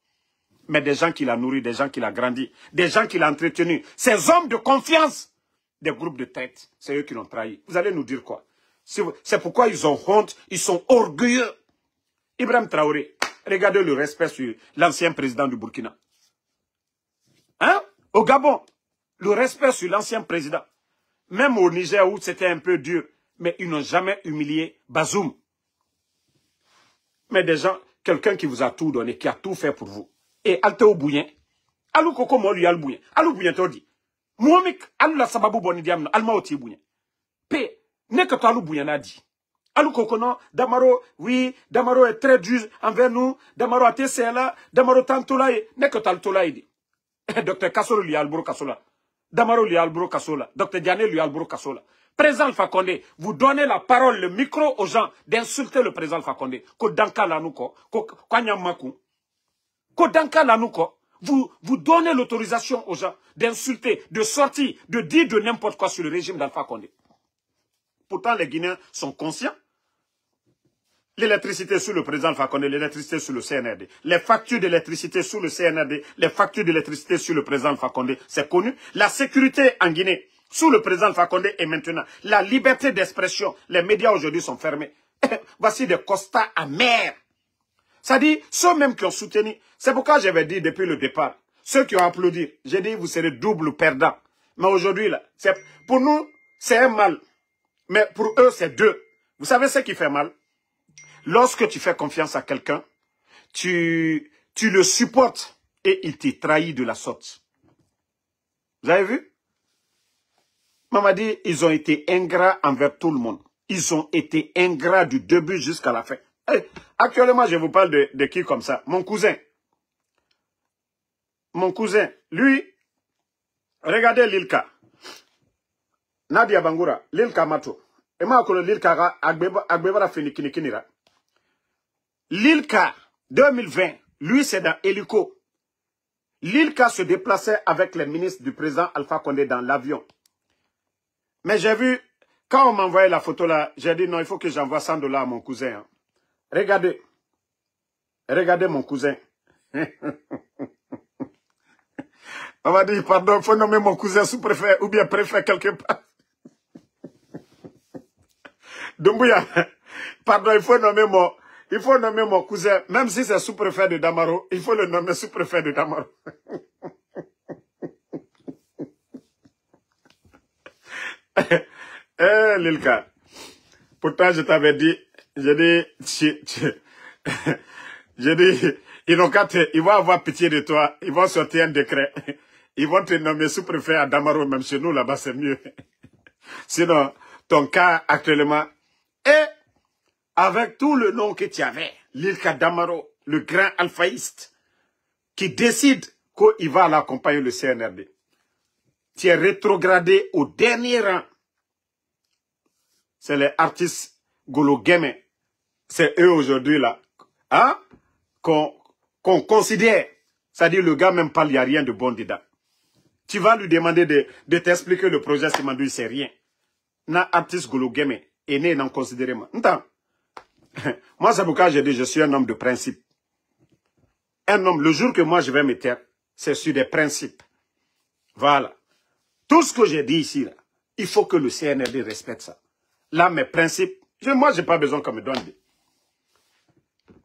Mais des gens qui l'ont nourri, des gens qui l'ont grandi, des gens qui l'ont entretenu, ces hommes de confiance, des groupes de tête, c'est eux qui l'ont trahi. Vous allez nous dire quoi? C'est pourquoi ils ont honte, ils sont orgueilleux. Ibrahim Traoré, regardez le respect sur l'ancien président du Burkina. Hein? Au Gabon, le respect sur l'ancien président. Même au Niger où c'était un peu dur, mais ils n'ont jamais humilié Bazoum. Mais des gens, quelqu'un qui vous a tout donné, qui a tout fait pour vous. Et Alteo Bouyen, Alou Koko Molu Al Bouyen, Alou Bouyen Todi, Mouamik, Alou la Sababou Bonidiam, Alma Oti Bouyen. P, n'est que Alou Bouyen a dit. Alou Koko non, Damaro, oui, Damaro est très dur envers nous, Damaro a été là, Damaro Tantolaï, n'est que Tantolaï dit. Docteur Kassolo lui albro Kassola. Damaro lui albro Kassola. Docteur Diané lui albro Kassola. Président Alpha Condé, vous donnez la parole, le micro aux gens d'insulter le président Alpha Condé. Ko danka lanuko, ko kwanyamaku. Ko danka lanuko. Vous donnez l'autorisation aux gens d'insulter, de sortir, de dire de n'importe quoi sur le régime d'Alpha Condé. Pourtant, les Guinéens sont conscients. L'électricité sous le président Alpha Condé, l'électricité sous le CNRD. Les factures d'électricité sous le CNRD, les factures d'électricité sur le président Alpha Condé, c'est connu. La sécurité en Guinée, sous le président Alpha Condé et maintenant. La liberté d'expression, les médias aujourd'hui sont fermés. Voici des constats amers. C'est-à-dire, ceux même qui ont soutenu, c'est pourquoi j'avais dit depuis le départ, ceux qui ont applaudi, j'ai dit vous serez double perdant. Mais aujourd'hui, là, pour nous, c'est un mal. Mais pour eux, c'est 2. Vous savez ce qui fait mal? Lorsque tu fais confiance à quelqu'un, tu le supportes et il te trahit de la sorte. Vous avez vu? Mamadi, ils ont été ingrats envers tout le monde. Ils ont été ingrats du début jusqu'à la fin. Hey, actuellement, je vous parle de qui comme ça? Mon cousin. Mon cousin, lui, regardez Lilka. Nadia Bangoura, Lilka Mato. Et moi, je Lilka Agbebara Finikinira. Lilka 2020, lui c'est dans Hélico. L'ILCA se déplaçait avec les ministres du président Alpha Condé dans l'avion. Mais j'ai vu, quand on m'a envoyé la photo là, j'ai dit non, il faut que j'envoie $100 à mon cousin. Hein. Regardez. Regardez mon cousin. On va dire, pardon, il faut nommer mon cousin sous-préfet ou bien préfet quelque part. Doumbouya, pardon, il faut nommer mon cousin, même si c'est sous-préfet de Damaro, il faut le nommer sous-préfet de Damaro. Lilka, pourtant je t'avais dit, j'ai dit, ils vont avoir pitié de toi, ils vont sortir un décret, ils vont te nommer sous-préfet à Damaro, même chez nous là-bas c'est mieux. Sinon, ton cas actuellement, et avec tout le nom que tu avais, Lilka Damaro, le grand alphaïste, qui décide qu'il va l'accompagner le CNRD. Tu es rétrogradé au dernier rang. C'est les artistes Golo Guémé. C'est eux aujourd'hui là. Hein? Qu'on considère. C'est-à-dire le gars même parle, il n'y a rien de bon dedans. Tu vas lui demander de t'expliquer le projet Simandou, c'est rien. Na artiste Golo Guémé est né n'en considérer moi. Moi, c'est pourquoi j'ai dit je suis un homme de principe. Un homme, le jour que moi je vais me taire, c'est sur des principes. Voilà. Tout ce que j'ai dit ici, là, il faut que le CNRD respecte ça. Là, mes principes, moi, je n'ai pas besoin qu'on me donne des.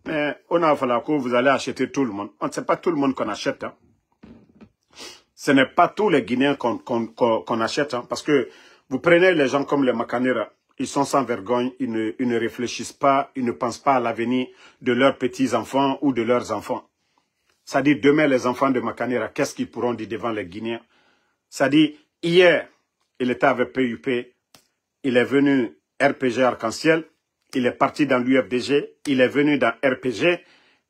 Mais on a fallu que vous allez acheter tout le monde. On ne sait pas tout le monde qu'on achète. Hein. Ce n'est pas tous les Guinéens qu'on achète. Hein, parce que vous prenez les gens comme les Makanera, ils sont sans vergogne, ils ne réfléchissent pas, ils ne pensent pas à l'avenir de leurs petits-enfants ou de leurs enfants. C'est-à-dire, demain, les enfants de Makanera, qu'est-ce qu'ils pourront dire devant les Guinéens? C'est-à-dire, hier, il était avec PUP, il est venu RPG Arc-en-Ciel, il est parti dans l'UFDG, il est venu dans RPG,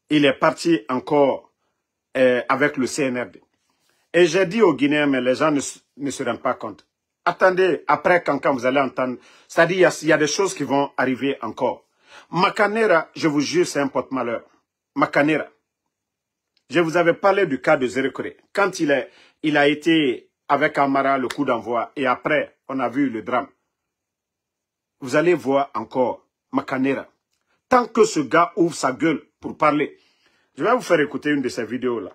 il est parti encore avec le CNRD. Et j'ai dit aux Guinéens, mais les gens ne se rendent pas compte. Attendez, après quand vous allez entendre, c'est-à-dire il y a des choses qui vont arriver encore. Makanera, je vous jure, c'est un porte-malheur. Makanera. Je vous avais parlé du cas de Zérékoré. Quand il a été avec Amara, le coup d'envoi, et après, on a vu le drame. Vous allez voir encore Makanera. Tant que ce gars ouvre sa gueule pour parler. Je vais vous faire écouter une de ces vidéos-là.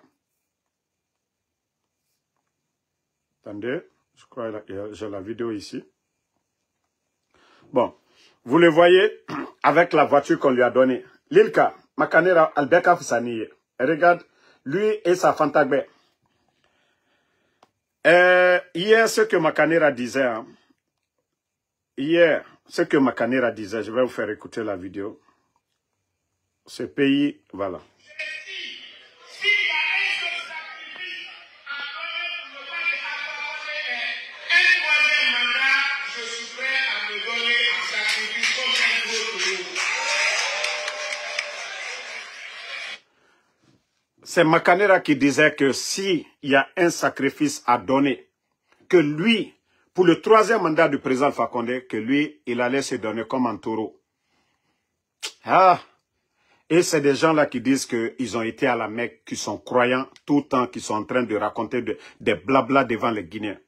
Attendez, je crois que j'ai la vidéo ici. Bon, vous le voyez avec la voiture qu'on lui a donnée. L'Ilka, Makanera, Albeka Fissaniye. Regarde, lui et sa Fantagbe. Hier, ce que Makanera disait, hein, hier, ce que Makanera disait, je vais vous faire écouter la vidéo. Ce pays, voilà. C'est Makanera qui disait que s'il y a un sacrifice à donner, que lui, pour le 3e mandat du président Alpha Condé, que lui, il allait se donner comme un taureau. Ah! Et c'est des gens-là qui disent qu'ils ont été à la Mecque, qui sont croyants tout le temps, qui sont en train de raconter des blabla devant les Guinéens.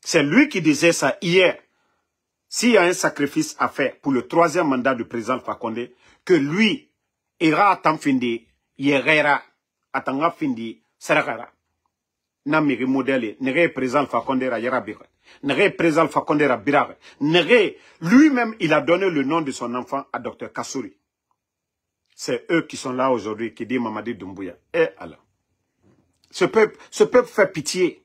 C'est lui qui disait ça hier. S'il y a un sacrifice à faire pour le 3e mandat du président Alpha Condé, que lui, ira à Tamfindi, Yerera, Atanga Findi, Sarakara. Namiri modèle, nere président Alpha Condé ra Yerabire, nere président Alpha Condé ra Birare, nere, lui-même, il a donné le nom de son enfant à Dr Kassouri. C'est eux qui sont là aujourd'hui, qui disent Mamadi Doumbouya. Et alors, ce peuple fait pitié.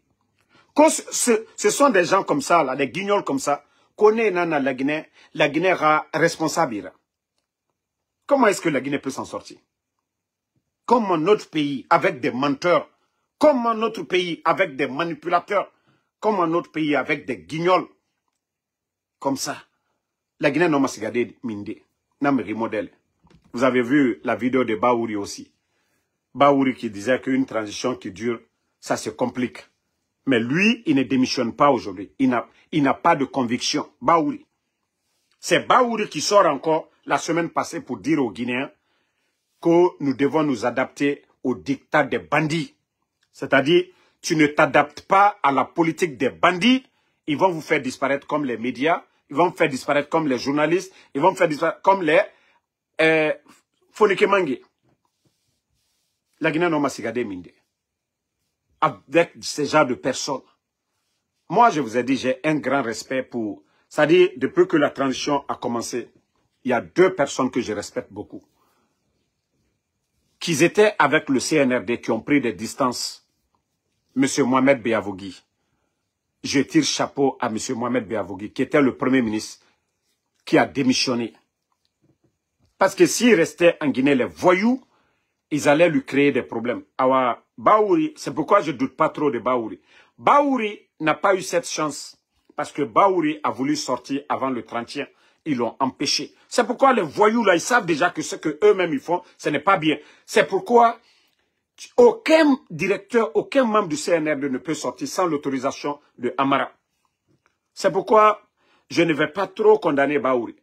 Ce sont des gens comme ça, là, des guignols comme ça, qu'on est dans la Guinée sera responsable. Comment est-ce que la Guinée peut s'en sortir? Comment notre pays, avec des menteurs, comment notre pays, avec des manipulateurs, comment notre pays, avec des guignols, comme ça, la Guinée n'a pas se garder mindé, n'a pas modèle. Vous avez vu la vidéo de Baouri aussi. Baouri qui disait qu'une transition qui dure, ça se complique. Mais lui, il ne démissionne pas aujourd'hui. Il n'a pas de conviction. Baouri. C'est Baouri qui sort encore la semaine passée pour dire aux Guinéens que nous devons nous adapter au dictat des bandits. C'est-à-dire, tu ne t'adaptes pas à la politique des bandits, ils vont vous faire disparaître comme les médias, ils vont vous faire disparaître comme les journalistes, ils vont vous faire disparaître comme les Fonike Mangue. La Guinée n'a pas sigardé Minde. Avec ce genre de personnes. Moi, je vous ai dit, j'ai un grand respect pour... C'est-à-dire, depuis que la transition a commencé, il y a 2 personnes que je respecte beaucoup. Qui étaient avec le CNRD, qui ont pris des distances. M. Mohamed Beavogui. Je tire chapeau à M. Mohamed Beavogui, qui était le Premier ministre, qui a démissionné. Parce que s'il restait en Guinée, les voyous, ils allaient lui créer des problèmes. Awa, Baouri, c'est pourquoi je ne doute pas trop de Baouri. Baouri n'a pas eu cette chance, parce que Baouri a voulu sortir avant le 30e. Ils l'ont empêché. C'est pourquoi les voyous, là, ils savent déjà que ce qu'eux-mêmes ils font, ce n'est pas bien. C'est pourquoi aucun directeur, aucun membre du CNRD ne peut sortir sans l'autorisation de Amara. C'est pourquoi je ne vais pas trop condamner Baouri.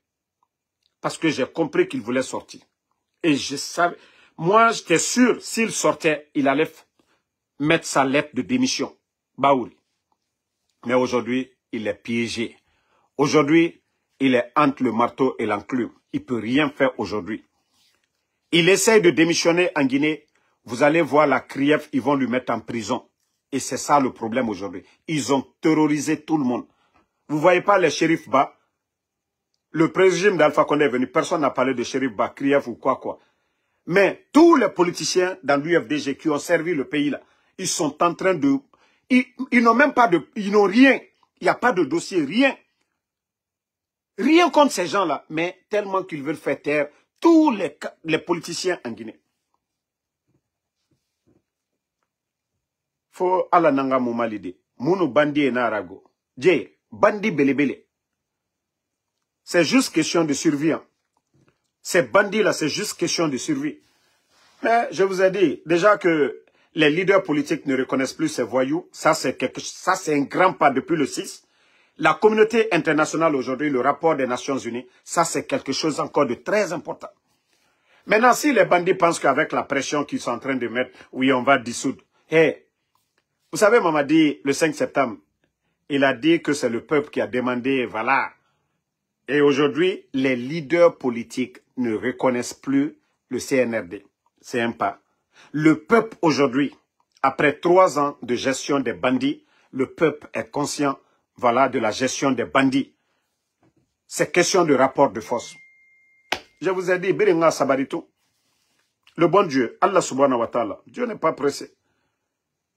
Parce que j'ai compris qu'il voulait sortir. Et je savais, moi j'étais sûr, s'il sortait, il allait mettre sa lettre de démission. Baouri. Mais aujourd'hui, il est piégé. Aujourd'hui, il est entre le marteau et l'enclume. Il ne peut rien faire aujourd'hui. Il essaye de démissionner en Guinée. Vous allez voir la CRIEF, ils vont lui mettre en prison. Et c'est ça le problème aujourd'hui. Ils ont terrorisé tout le monde. Vous ne voyez pas les shérifs bas. Le régime d'Alpha Condé est venu. Personne n'a parlé de shérif bas, CRIEF ou quoi. Mais tous les politiciens dans l'UFDG qui ont servi le pays là, ils sont en train de... Ils n'ont même pas de... Ils n'ont rien. Il n'y a pas de dossier, rien. Rien contre ces gens-là. Mais tellement qu'ils veulent faire taire tous les politiciens en Guinée. Faut ala nanga moumalide. Mounou bandi na arago. Dje, bandi belebele. C'est juste question de survie. Hein. Ces bandits-là, c'est juste question de survie. Mais je vous ai dit, déjà que les leaders politiques ne reconnaissent plus ces voyous, ça c'est un grand pas depuis le 6. La communauté internationale aujourd'hui, le rapport des Nations Unies, ça c'est quelque chose encore de très important. Maintenant, si les bandits pensent qu'avec la pression qu'ils sont en train de mettre, oui, on va dissoudre. Hey, vous savez, Mamadi, le 5 septembre, il a dit que c'est le peuple qui a demandé, voilà. Et aujourd'hui, les leaders politiques ne reconnaissent plus le CNRD. C'est un pas. Le peuple aujourd'hui, après 3 ans de gestion des bandits, le peuple est conscient, voilà, de la gestion des bandits. C'est question de rapport de force. Je vous ai dit, Biringa Sabarito, le bon Dieu, Allah subhanahu wa ta'ala, Dieu n'est pas pressé.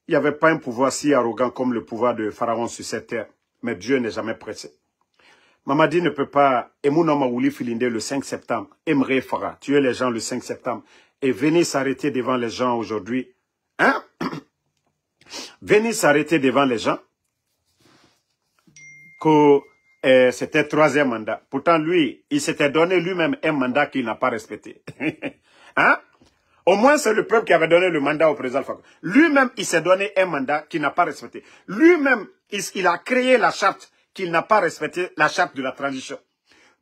Il n'y avait pas un pouvoir si arrogant comme le pouvoir de Pharaon sur cette terre. Mais Dieu n'est jamais pressé. Mamadi ne peut pas, Emounama Wouli Filinde le 5 septembre, Emre Farah, tuer les gens le 5 septembre, et venir s'arrêter devant les gens aujourd'hui. Hein? Venir s'arrêter devant les gens, que c'était 3e mandat. Pourtant, lui, il s'était donné lui-même un mandat qu'il n'a pas respecté. Hein? Au moins, c'est le peuple qui avait donné le mandat au président Alpha Condé. Lui-même, il s'est donné un mandat qu'il n'a pas respecté. Lui-même, il a créé la charte qu'il n'a pas respecté, la charte de la transition.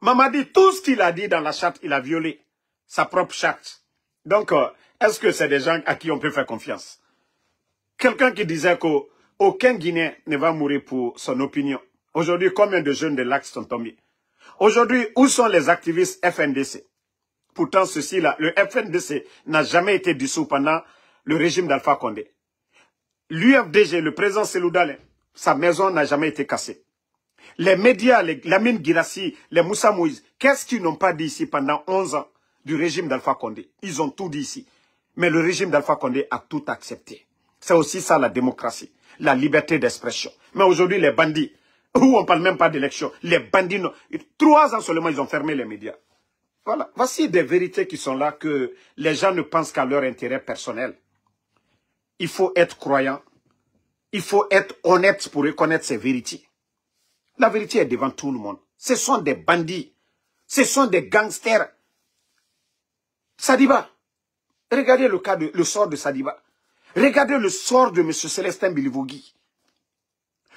Mamadi, tout ce qu'il a dit dans la charte, il a violé sa propre charte. Donc, est-ce que c'est des gens à qui on peut faire confiance? Quelqu'un qui disait qu'aucun Guinéen ne va mourir pour son opinion. Aujourd'hui, combien de jeunes de l'Axe sont tombés? Aujourd'hui, où sont les activistes FNDC? Pourtant, ceci-là, le FNDC n'a jamais été dissous pendant le régime d'Alpha Condé. L'UFDG, le président Seloudalé, sa maison n'a jamais été cassée. Les médias, les Lamine Guirassi, les Moussa Moïse, qu'est-ce qu'ils n'ont pas dit ici pendant 11 ans du régime d'Alpha Condé? Ils ont tout dit ici. Mais le régime d'Alpha Condé a tout accepté. C'est aussi ça la démocratie, la liberté d'expression. Mais aujourd'hui, les bandits, où on ne parle même pas d'élection, les bandits, 3 ans seulement, ils ont fermé les médias. Voilà, voici des vérités qui sont là que les gens ne pensent qu'à leur intérêt personnel. Il faut être croyant, il faut être honnête pour reconnaître ces vérités. La vérité est devant tout le monde. Ce sont des bandits, ce sont des gangsters. Sadiba, regardez le sort de Sadiba. Regardez le sort de M. Célestin Bilivogui.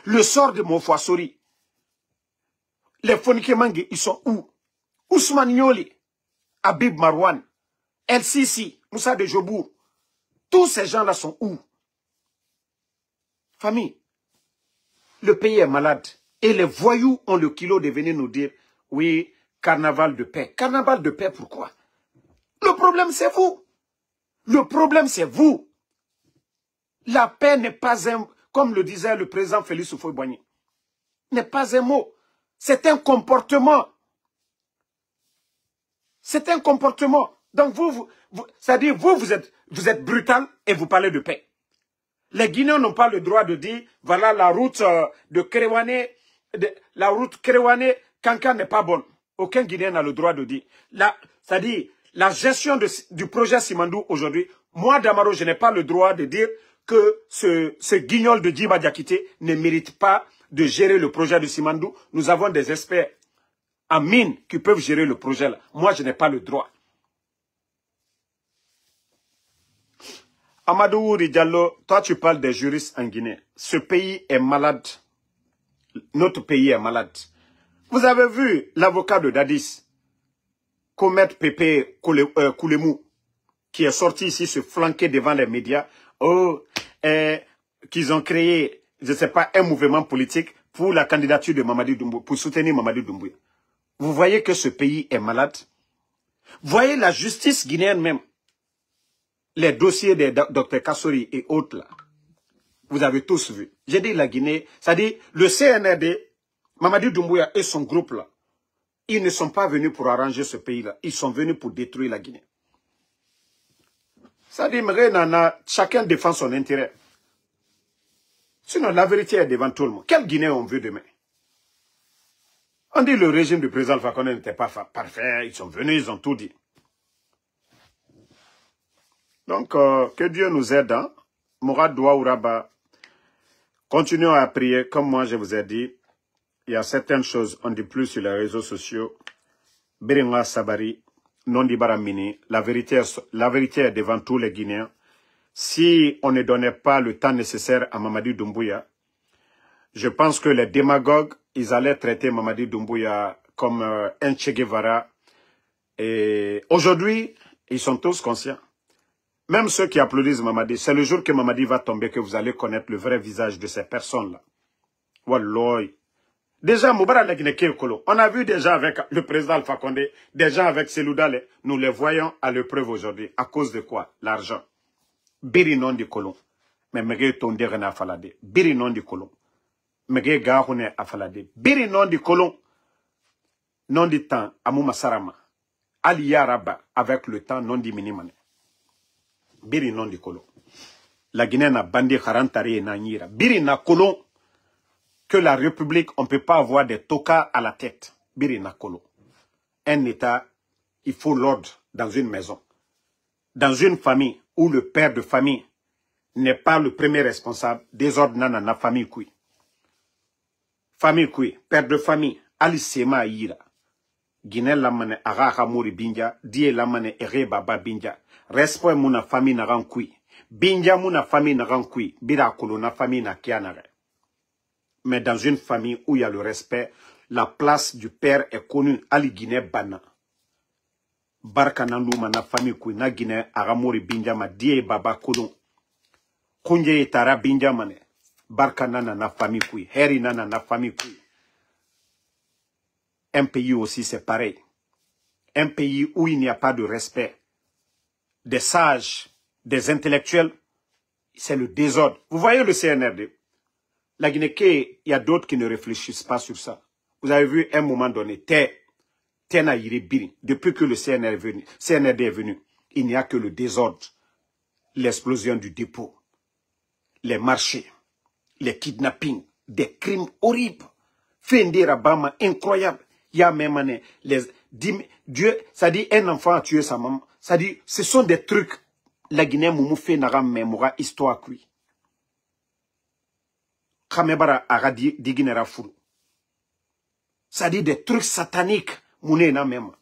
Le sort de Mofoasori. Les Fonike Mangue, ils sont où? Ousmane Nyoli, Habib Marwan, El Sisi, Moussa de Jobour. Tous ces gens-là sont où? Famille, le pays est malade. Et les voyous ont le kilo de venir nous dire, oui, carnaval de paix. Carnaval de paix, pourquoi? Le problème, c'est vous. Le problème, c'est vous. La paix n'est pas un, comme le disait le président Félix Houphouët-Boigny, n'est pas un mot. C'est un comportement. C'est un comportement. Donc c'est-à-dire vous êtes brutal et vous parlez de paix. Les Guinéens n'ont pas le droit de dire, voilà la route de Kéréouané, la route Kéréouané-Kankan n'est pas bonne. Aucun Guinéen n'a le droit de dire. C'est-à-dire, la gestion du projet Simandou aujourd'hui, moi, Damaro, je n'ai pas le droit de dire que ce guignol de Djiba Diakité ne mérite pas de gérer le projet de Simandou. Nous avons des experts en mine qui peuvent gérer le projet là. Moi, je n'ai pas le droit. Amadou Ouri Diallo, toi tu parles des juristes en Guinée. Ce pays est malade. Notre pays est malade. Vous avez vu l'avocat de Dadis, Comète Pépé Koulemou, qui est sorti ici se flanquer devant les médias, qu'ils ont créé, je ne sais pas, un mouvement politique pour la candidature de Mamadi Doumbouya, pour soutenir Mamadi Doumbouya. Vous voyez que ce pays est malade. Voyez la justice guinéenne même. Les dossiers des Dr Kassori et autres là. Vous avez tous vu. J'ai dit la Guinée, c'est-à-dire le CNRD, Mamadi Doumbouya et son groupe là, ils ne sont pas venus pour arranger ce pays-là. Ils sont venus pour détruire la Guinée. C'est-à-dire, chacun défend son intérêt. Sinon, la vérité est devant tout le monde. Quel Guinée on veut demain? On dit que le régime du président Alpha Condé n'était pas parfait. Ils sont venus, ils ont tout dit. Donc, que Dieu nous aide. Hein? Mourad Douaouraba, continuons à prier. Comme moi, je vous ai dit, il y a certaines choses, on ne dit plus sur les réseaux sociaux. Biringa Sabari, Nondi Baramini, la vérité est devant tous les Guinéens. Si on ne donnait pas le temps nécessaire à Mamadi Doumbouya, je pense que les démagogues, ils allaient traiter Mamadi Doumbouya comme un Che Guevara. Et aujourd'hui, ils sont tous conscients. Même ceux qui applaudissent Mamadi, c'est le jour que Mamadi va tomber que vous allez connaître le vrai visage de ces personnes-là. Walloy. Déjà, on a vu déjà avec le président Alpha Condé, des gens avec Seloudale, nous les voyons à l'épreuve aujourd'hui. À cause de quoi? L'argent. Biri non di kolon. Mais mege tonde rena falade. Biri non di kolon. Mege gahune afalade. Biri non di kolon. Non di temps, amouma sarama. Ali yaraba, avec le temps, non di minimane. Biri non di kolon. La Guinée n'a bandi harantari et nanyira. Biri na kolon. Que la République, on ne peut pas avoir des tocards à la tête. Biri na kolon. Un État, il faut l'ordre dans une maison. Dans une famille où le père de famille n'est pas le premier responsable, désordre dans la famille kui. Famille kui, père de famille, alisema yira. Guinée lamane araha mori binja, die lamane ere baba binja. Respect muna famille na rankui. Binja muna famille na rankui. Bira kolo na famille na kianare. Mais dans une famille où il y a le respect, la place du père est connue. Ali Guinée bana. Barka nandouma na famille kui na Guinée aramori binjama die baba kolo. Kunje itara binjamane. Barka nana na famille kui. Heri nana na famille kui. Un pays aussi c'est pareil. Un pays où il n'y a pas de respect. Des sages, des intellectuels, c'est le désordre. Vous voyez le CNRD. La Guinée, il y a d'autres qui ne réfléchissent pas sur ça. Vous avez vu un moment donné, depuis que le CNRD est venu, il n'y a que le désordre, l'explosion du dépôt, les marchés, les kidnappings, des crimes horribles, Fendi Rabama, incroyable. Il y a même Dieu, ça dit un enfant a tué sa maman, ça dit ce sont des trucs, la Guinée moumou fait naram mémora histoire kui. Kamebara aradi diginera furu. Ça dit des trucs sataniques, mouné na même.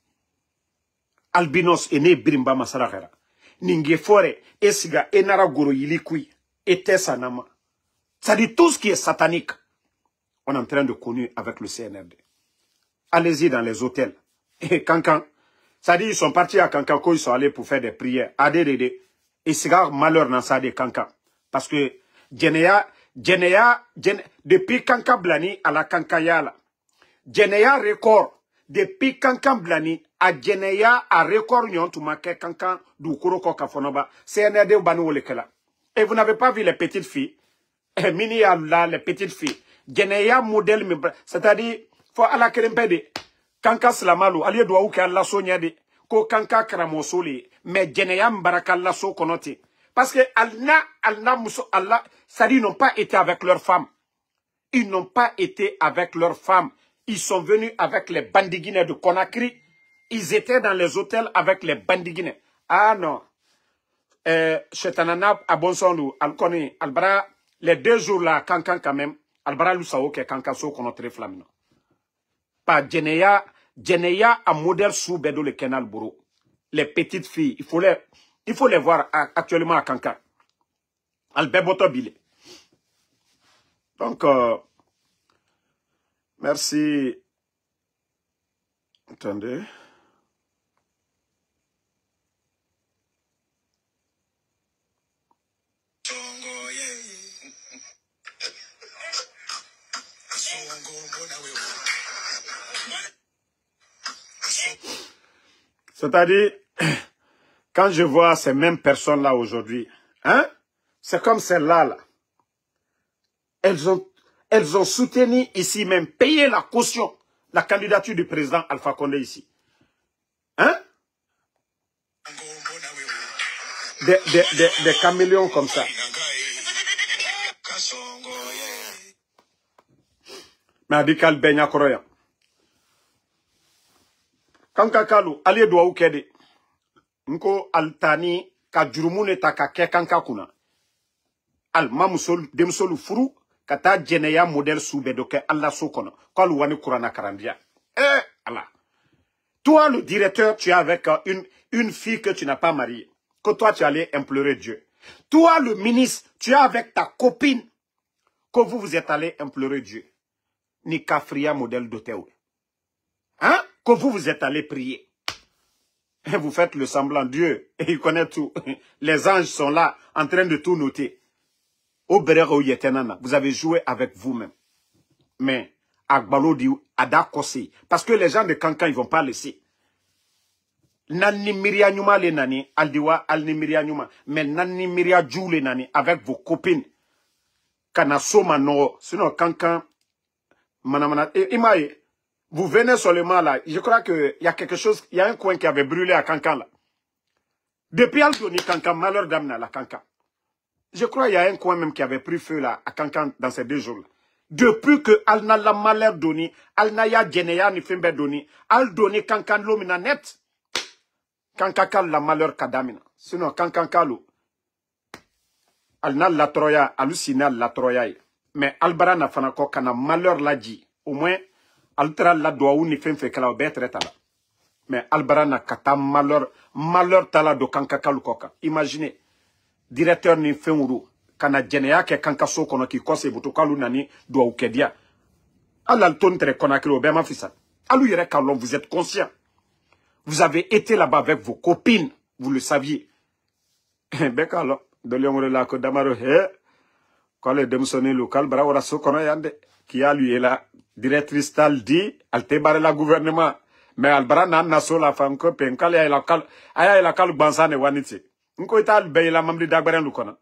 Albinos ene birimba masaragera. Ninge fore, esiga enara goro yilikui, etesa nama. Ça dit tout ce qui est satanique. On est en train de connu avec le CNRD. Allez-y dans les hôtels. Et Kankan, ça dit ils sont partis à Kankan quand ils sont allés pour faire des prières. Adédédé. Et c'est malheur dans ça de Kankan. Parce que depuis Kanka Blani à la Kankayala. Djeneya record. Depuis Kanka Blani à Djeneya à record nyon tu make Kanka du Kuroko Kafonoba. CNRD ou Banou Lekela. Et vous n'avez pas vu les petites filles. Mini Allah, les petites filles. Djeneya modèle, c'est-à-dire, faut à la Kerempede. Kanka Slamalu, allié doit ou qu'Allah sognade. Ko Kanka Kramosoli. Mais Djeneya Mbarakalla so konote. Parce que Allah, ça dit, ils n'ont pas été avec leurs femmes. Ils n'ont pas été avec leurs femmes. Ils sont venus avec les bandiguinés de Conakry. Ils étaient dans les hôtels avec les bandiguinés. Ah non. Chetanana à Bonsonlou, Alkoni, Albara, les 2 jours là, Kankan quand même, Albara Lusao qui est Kankaso qu'on a très flammé. Pas Djeneya a modèle sous Bedo le Kenal Bourou. Les petites filles, il faut les voir actuellement à Kanka. Albert Botobile. Donc, merci. Attendez. C'est-à-dire, quand je vois ces mêmes personnes-là aujourd'hui, hein, c'est comme celles-là, là. Elles ont soutenu ici même, payé la caution, la candidature du président Alpha Condé ici. Hein? Des caméléons comme ça. Mais Adikal Benya Koroya. Kankakalu, allez doa ou kede. Nko altani ka jurumune ta ka ke kankakuna. Al mamusol demsolu furu kata Djeneya modèle soubedoke Allah sokono. Kalu wani kurana karandia. Allah. Toi le directeur, tu es avec une fille que tu n'as pas mariée. Que toi tu allais implorer Dieu. Toi le ministre, tu es avec ta copine. Que vous êtes allé implorer Dieu. Ni kafria modèle d'hôtel. Hein? Que vous êtes allé prier. Vous faites le semblant. Dieu, il connaît tout. Les anges sont là, en train de tout noter. Vous avez joué avec vous-même. Mais, Agbalodi, Ada Kosi. Parce que les gens de Kankan, ils ne vont pas laisser. Nani miria nyuma le nani, aldiwa alni miria nyuma. Mais nani miria djou le nani, avec vos copines. Kana soma no, sinon Kankan, manamana, imaye. Vous venez seulement là. Je crois qu'il y a quelque chose, il y a un coin qui avait brûlé à Kankan là. Depuis Aldoni Kankan, malheur d'Amna la Kankan. Je crois qu'il y a un coin même qui avait pris feu là à Kankan dans ces 2 jours là. Depuis que Alna la malheur doni, Alna ya Djeneya ni fembe doni, Al doni Kankan l'omina net. Kankakal la malheur kadamina. Sinon Kankan kalo. Alna la troya, alusina la troya. Mais Albara na fanako kana malheur la dit. Au moins, Altra la doa ou ni fe kala obetre tala. Mais Albarana kata malheur tala do Kankakalu koka. Imaginez, directeur ni fenuru, kana Djeneya ke Kankaso kono ki kose butukalu nani doa ou kedia. Alal tontre konakiri obema fisa. Alou yere kalon, vous êtes conscient. Vous avez été là-bas avec vos copines, vous le saviez. Bekalo, de l'yongre la ko damaro he. Quand les demsoni local, bra ora so kono yande. Qui a lui est là. Directrice tal dit, elle te barre la gouvernement. Mais Albara n'a so la femme que penkali ay la kal bansane waniti. Nko ital be la mamdi dagbaran lu kona.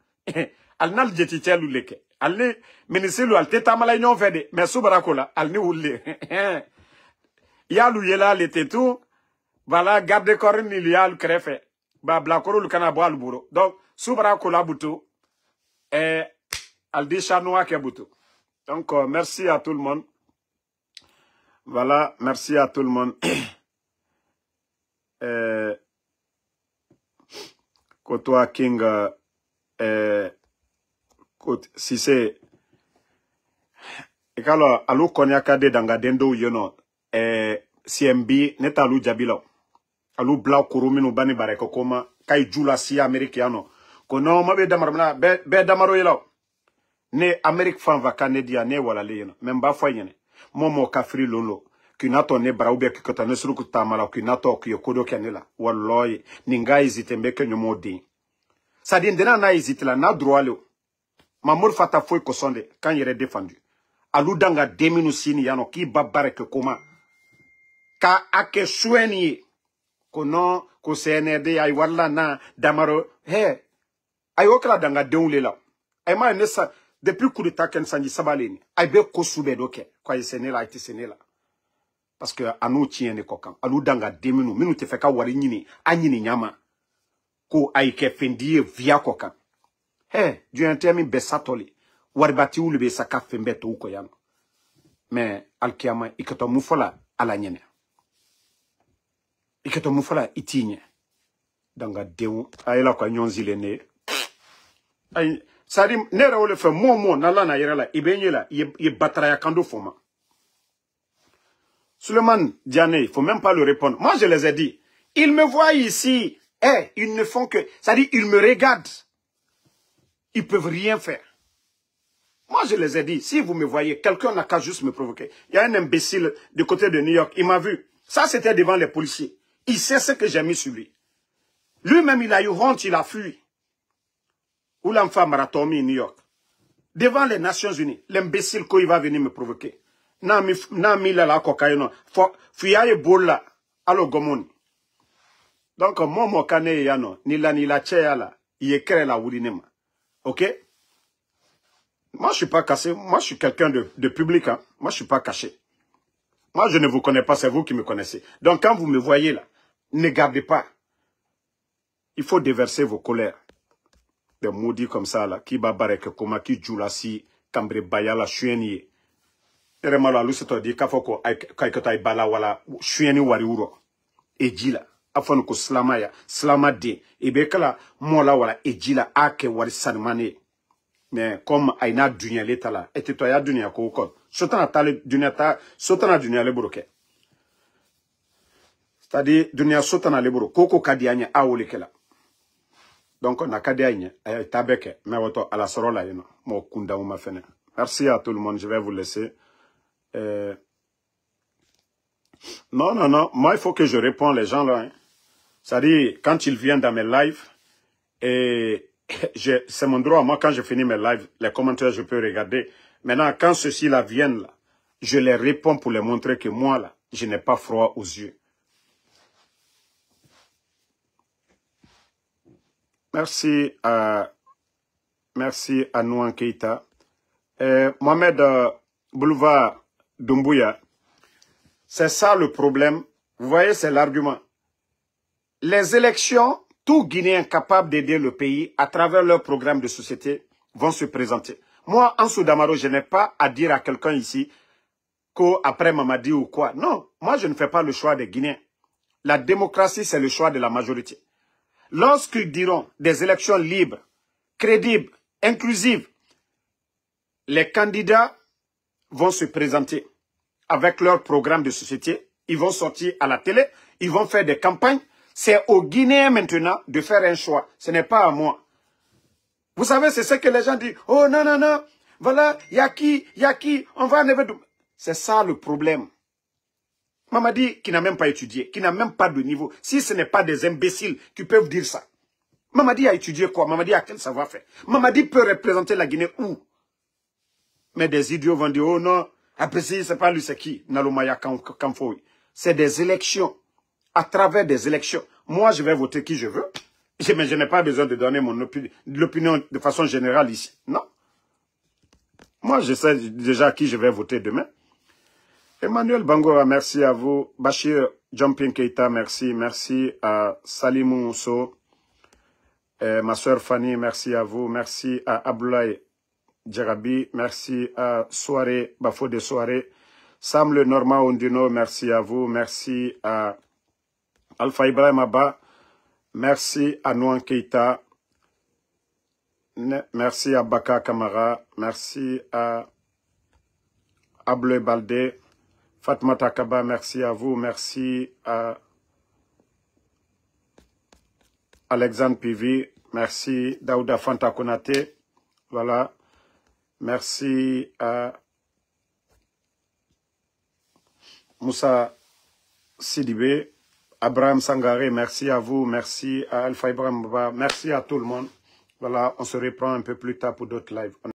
Al nal jeti telu leke. Al ni ministre al teta mala nyon fede, mais subarakola al ni wulle. Ya lu yela le tetu. Voilà garde corps ni lial krefe. Ba blakoro lu kana boal buro. Donc subarakola butu al di chanois ke butu. Donc merci à tout le monde. Voilà, merci à tout le monde. Kotoa King, si c'est... Et alors, alou konyaka de danga dendo yono, CMB, neta alou jabilo. Alou blau kuruminu bani bareko koma, kai jula si amerikiano. Kono mabe damarmana, be damaro yelo. Ne Amérique fan va Canada ne wala leyena. Memba foyene. Momo kafri lolo. Kinato ne braube kikota ne suru kutamala kinato kiyokodo kenela. Wallahi ninga hésite mbeke nyomodi. Ça dit ndena na hésite la na droit le. Mamour Fata Foy Kosonde, quand il est défendu. Aludanga Deminu Sini Yano, qui babarek comment. Ka ake soueni, kono, ko CNRD, ay wala na, damaro, he, ay okra danga deunle la. Ay ma nessa, depuis coup d'état ken sanji sabaleni, ay be ko soube doke, kwa yisene la, iti sene la. Parce que anou tiene kokan, aludanga Deminu, minu te feka wari nyini, anyini nyama. Ko aike fendie via kokan. He, du intemi besatoli. Waribati ou lebe saka fembeto uko yano. Mais alkiama ikato mufola ala nyene. Ikato mufola itinye. Danga dewu ayela kwa nyonzile ne. Ay sadi nera ole fe mo na la na yerela ibenye la ye batara ya kando foma. Suleiman Diane, il faut même pas le répondre. Moi je les ai dit, ils me voient ici, ils ne font que, c'est-à-dire ils me regardent. Ils peuvent rien faire. Moi, je les ai dit, si vous me voyez, quelqu'un n'a qu'à juste me provoquer. Il y a un imbécile du côté de New York, il m'a vu. Ça, c'était devant les policiers. Il sait ce que j'ai mis sur lui. Lui-même, il a eu honte, il a fui. Ou l'enfant Maratomi, New York. Devant les Nations Unies, l'imbécile, quand il va venir me provoquer. Nami la cocaïne. Fuyaye bola, alo gomoni. Donc, moi, kane yano, ni la tchéala, il écrit la wulinema. Ok? Moi, je suis pas cassé. Moi, je suis quelqu'un de public. Hein. Moi, je suis pas caché. Moi, je ne vous connais pas. C'est vous qui me connaissez. Donc, quand vous me voyez là, ne gardez pas. Il faut déverser vos colères. Des maudits comme ça, là. Qui babarek, koma, qui djoulasi, kambre bayala, chueni. Teremalo, alu se to di, kafoko, kaikota bala wala, chueni wari uro. Ejila. Afon ko slamaya, slamade. Ebekala, mola wala, ejila, ake wari sanmane. Mais comme aina dunya l'état là, et toi ya dunya ko ko. Sotana tale dunya ta, sotana dunya le broke. C'est-à-dire dunya sotana le broke. Koko kadianya awole kela. Donc on a kadianya ay tabeke, mais woto ala sorola yeno. Mo kunda ma fene. Merci à tout le monde, je vais vous laisser. Non, moi il faut que je réponds les gens là. Hein. C'est-à-dire quand ils viennent dans mes lives et c'est mon droit. Moi, quand je finis mes lives, les commentaires, je peux regarder. Maintenant, quand ceux-ci là viennent, là, je les réponds pour les montrer que moi, là, je n'ai pas froid aux yeux. Merci à Nouan Keita. Mohamed Boulevard Doumbouya. C'est ça le problème. Vous voyez, c'est l'argument. Les élections, tout Guinéen capable d'aider le pays à travers leur programme de société vont se présenter. Moi, en Soudamaro, je n'ai pas à dire à quelqu'un ici qu'après Mamadi ou quoi. Non, moi, je ne fais pas le choix des Guinéens. La démocratie, c'est le choix de la majorité. Lorsqu'ils diront des élections libres, crédibles, inclusives, les candidats vont se présenter avec leur programme de société. Ils vont sortir à la télé, ils vont faire des campagnes. C'est aux Guinéens maintenant de faire un choix. Ce n'est pas à moi. Vous savez, c'est ce que les gens disent. Oh non, non, non. Voilà, il y a qui, on va enlever. C'est ça le problème. Mamadi qui n'a même pas étudié, qui n'a même pas de niveau. Si ce n'est pas des imbéciles qui peuvent dire ça. Mamadi a étudié quoi? Mamadi a quel savoir-faire? Mamadi peut représenter la Guinée où? Mais des idiots vont dire, oh non, après c'est pas lui, c'est qui? Nalomaya Kamfoui. C'est des élections. À travers des élections. Moi, je vais voter qui je veux. Mais je n'ai pas besoin de donner l'opinion de façon générale ici. Non. Moi, je sais déjà qui je vais voter demain. Emmanuel Bangora, merci à vous. Bachir Jumping Keita, merci. Merci à Salimou Mousso. Ma soeur Fanny, merci à vous. Merci à Abdoulaye Djerabi. Merci à Soirée, Bafo de Soirée. Sam le Normand Ondino, merci à vous. Merci à Alpha Ibrahim Abba. Merci à Nouan Keita. Merci à Baka Kamara. Merci à Able Baldé. Fatma Takaba, merci à vous. Merci à Alexandre Pivi. Merci Daouda Fanta Konate. Voilà. Merci à Moussa Sidibé. Abraham Sangaré, merci à vous. Merci à Alpha Ibrahim Baba. Merci à tout le monde. Voilà, on se reprend un peu plus tard pour d'autres lives.